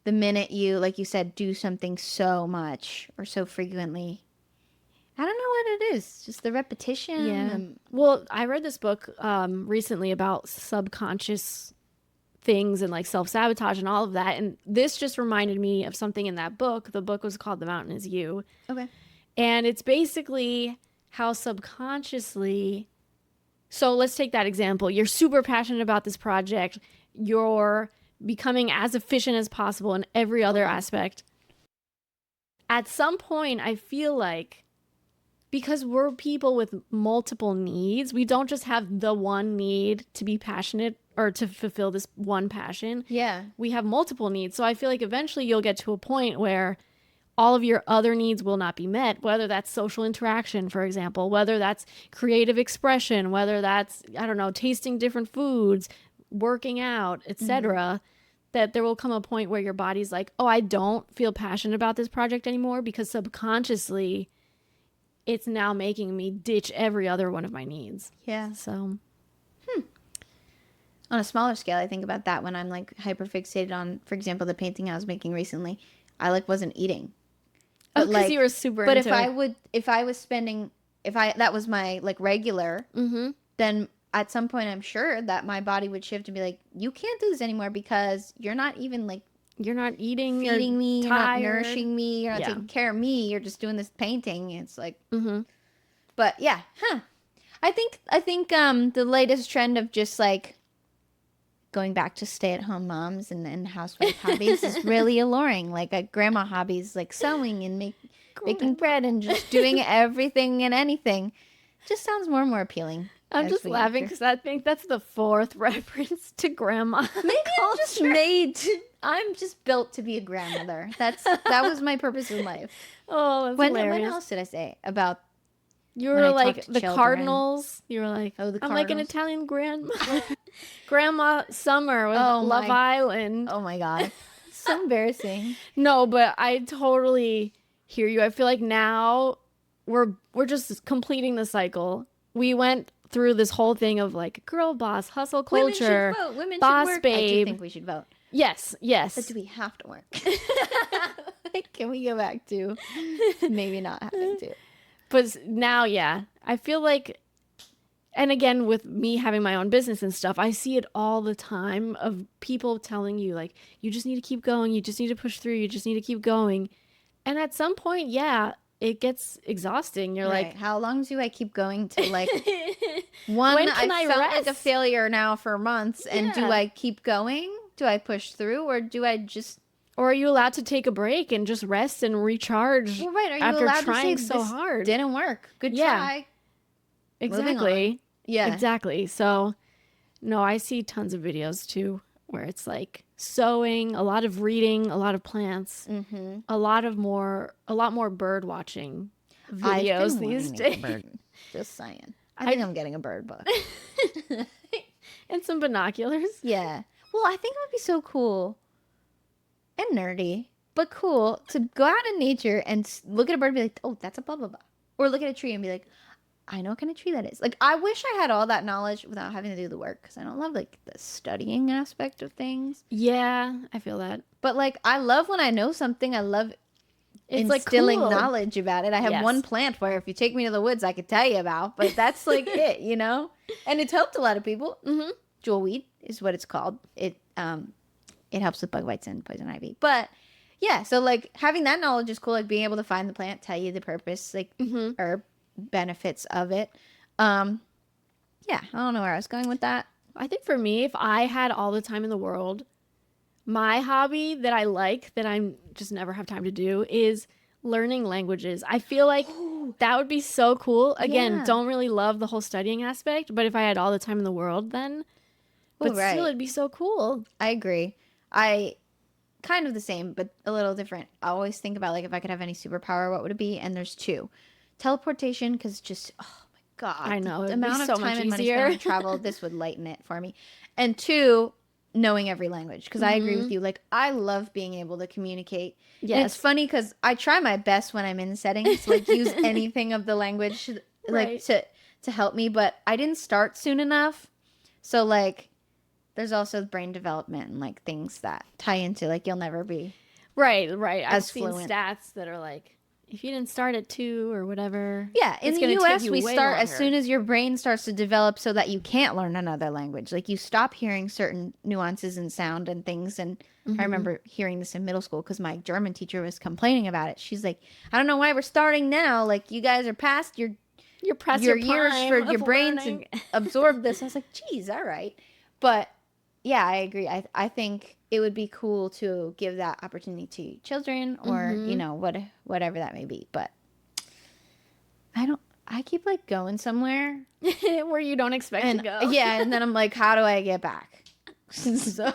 S2: the minute you, like you said, do something so much or so frequently, I don't know what it is. Just the repetition.
S1: Yeah. Well, I read this book recently about subconscious things and like self-sabotage and all of that. And this just reminded me of something in that book. The book was called The Mountain Is You.
S2: Okay.
S1: And it's basically how subconsciously, so let's take that example. You're super passionate about this project. You're becoming as efficient as possible in every other aspect. At some point, I feel like, because we're people with multiple needs, we don't just have the one need to be passionate or to fulfill this one passion.
S2: Yeah.
S1: We have multiple needs. So I feel like eventually you'll get to a point where all of your other needs will not be met, whether that's social interaction, for example, whether that's creative expression, whether that's, I don't know, tasting different foods, working out, etc. That there will come a point where your body's like, oh, I don't feel passionate about this project anymore, because subconsciously it's now making me ditch every other one of my needs.
S2: Yeah.
S1: So
S2: On a smaller scale, I think about that when I'm like hyper fixated on, for example, the painting I was making recently. I like wasn't eating.
S1: because you were super
S2: But
S1: into
S2: if I was spending, that was my like regular, then at some point I'm sure that my body would shift and be like, you can't do this anymore because you're not even like
S1: you're not eating,
S2: feeding me, you're not
S1: tired.
S2: nourishing me, you're not
S1: Yeah.
S2: taking care of me, you're just doing this painting. It's like, but yeah, I think the latest trend of just like going back to stay-at-home moms and housewife hobbies is really alluring. Like a grandma hobbies, like sewing and making bread and just doing everything and anything, just sounds more and more appealing.
S1: I'm
S2: as
S1: just
S2: we
S1: laughing
S2: enter.
S1: because I think that's the 4th reference to grandma.
S2: Maybe I'm just I'm just built to be a grandmother. That was my purpose in life.
S1: Oh, that's
S2: When
S1: hilarious.
S2: else did I say about?
S1: You
S2: when I
S1: were
S2: talk
S1: like
S2: to
S1: the
S2: children.
S1: Cardinals. You were like,
S2: Oh, the
S1: I'm like an
S2: Cardinals.
S1: Italian grandma. Grandma Summer with
S2: Oh,
S1: Love
S2: my-
S1: Island.
S2: Oh my god, so embarrassing.
S1: No, but I totally hear you. I feel like now we're just completing the cycle. We went through this whole thing of like girl boss, hustle culture.
S2: Women should vote. Women
S1: boss
S2: should work. I
S1: babe.
S2: do think we should vote.
S1: Yes, yes.
S2: But do we have to work? Can we go back to maybe not having to?
S1: But now, yeah, I feel like, and again, with me having my own business and stuff, I see it all the time of people telling you, like, you just need to keep going. You just need to push through. You just need to keep going. And at some point, yeah, it gets exhausting. You're
S2: Right. How long do I keep going to like one?
S1: When can I
S2: felt like a
S1: rest?
S2: failure now for months, and do
S1: Yeah.
S2: I keep going? Do I push through, or do I just?
S1: or are you allowed to take a break and just rest and recharge
S2: Well, right. Are you
S1: after
S2: allowed
S1: trying
S2: to say
S1: so
S2: this
S1: hard?
S2: didn't work? Good
S1: Yeah.
S2: try. Moving
S1: Exactly.
S2: Yeah.
S1: Exactly. So, no, I see tons of videos too where it's like sewing, a lot of reading, a lot of plants,
S2: Mm-hmm.
S1: a lot more bird watching videos these days,
S2: Just saying. I think I'm getting a bird book.
S1: and some binoculars.
S2: Yeah. Well, I think it would be so cool and nerdy, but cool to go out in nature and look at a bird and be like, oh, that's a blah, blah, blah. Or look at a tree and be like, I know what kind of tree that is. Like, I wish I had all that knowledge without having to do the work, because I don't love, like, the studying aspect of things.
S1: Yeah, I feel that.
S2: But, like, I love when I know something. I love
S1: It's like
S2: instilling
S1: cool.
S2: knowledge about it. I have
S1: Yes.
S2: one plant where if you take me to the woods, I could tell you about, but that's like it, you know? And it's helped a lot of people.
S1: Mm-hmm.
S2: Jewelweed is what it's called. It helps with bug bites and poison ivy. But yeah, so like having that knowledge is cool. Like being able to find the plant, tell you the purpose, like
S1: Mm-hmm.
S2: or benefits of it. Yeah, I don't know where I was going with that.
S1: I think for me, if I had all the time in the world, my hobby that I like, that I'm just never have time to do, is learning languages. I feel like that would be so cool. Again,
S2: Yeah.
S1: don't really love the whole studying aspect, but if I had all the time in the world, then, but
S2: Right.
S1: still, it'd be so cool.
S2: I agree. I kind of the same, but a little different. I always think about like if I could have any superpower, what would it be? And there's two: teleportation, because just oh my god,
S1: I know,
S2: the
S1: it'd be
S2: amount
S1: so
S2: of time
S1: much
S2: and money
S1: easier.
S2: spent on travel. This would lighten it for me. And two, knowing every language, because I agree with you. Like I love being able to communicate. And it's
S1: Yes.
S2: funny because I try my best when I'm in settings, like use anything of the language, like
S1: Right.
S2: to help me. But I didn't start soon enough, so like there's also brain development and like things that tie into like you'll never be
S1: Right. I've
S2: as
S1: seen
S2: fluent.
S1: stats that are like, if you didn't start at 2 or whatever.
S2: Yeah, in
S1: it's
S2: the
S1: gonna take
S2: US,
S1: you
S2: we
S1: way
S2: start as
S1: longer.
S2: soon as your brain starts to develop so that you can't learn another language. Like you stop hearing certain nuances in sound and things. And I remember hearing this in middle school because my German teacher was complaining about it. She's like, I don't know why we're starting now. Like you guys are past
S1: You're past
S2: your
S1: your
S2: years for
S1: prime
S2: your
S1: of
S2: brain
S1: learning.
S2: to absorb this. I was like, geez, all right. But yeah, I agree. I think it would be cool to give that opportunity to children or, you know, whatever that may be. But I keep like going somewhere
S1: Where you don't expect
S2: and
S1: to go.
S2: yeah, and then I'm like, how do I get back? So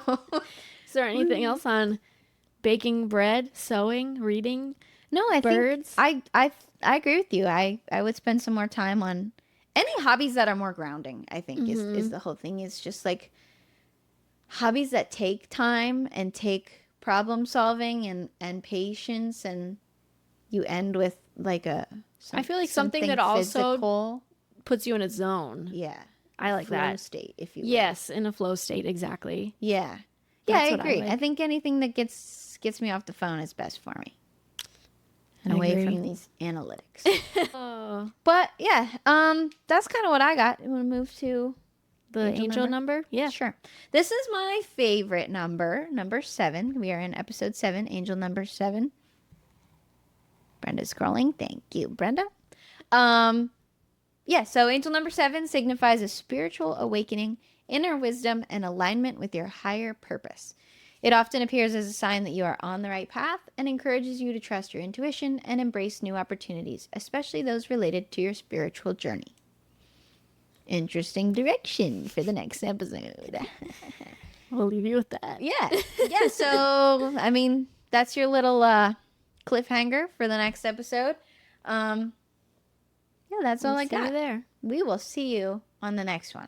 S1: Is there anything else on baking bread, sewing, reading,
S2: no, I
S1: birds?
S2: think I agree with you. I would spend some more time on any hobbies that are more grounding, I think is the whole thing. It's just like hobbies that take time and take problem solving and patience, and you end with like
S1: I feel like something that also
S2: physical.
S1: puts you in a zone.
S2: Yeah.
S1: I like
S2: Flow
S1: that.
S2: state, if you will.
S1: Yes, in a flow state, exactly.
S2: Yeah. Yeah,
S1: That's
S2: I
S1: what I
S2: agree.
S1: like.
S2: I think anything that gets me off the phone is best for me. And
S1: I
S2: away
S1: agree.
S2: from these analytics.
S1: Oh,
S2: But yeah, that's kind of what I got. You want to move to
S1: the angel number? Yeah.
S2: Sure. This is my favorite number 7. We are in episode 7, angel number 7. Brenda's scrolling. Thank you, Brenda. Yeah, so angel number 7 signifies a spiritual awakening, inner wisdom, and alignment with your higher purpose. It often appears as a sign that you are on the right path and encourages you to trust your intuition and embrace new opportunities, especially those related to your spiritual journey. Interesting direction for the next episode.
S1: We'll leave you with that.
S2: Yeah. Yeah, so, I mean, that's your little cliffhanger for the next episode. Yeah, that's all I
S1: See you
S2: got.
S1: there.
S2: We will see you on the next one.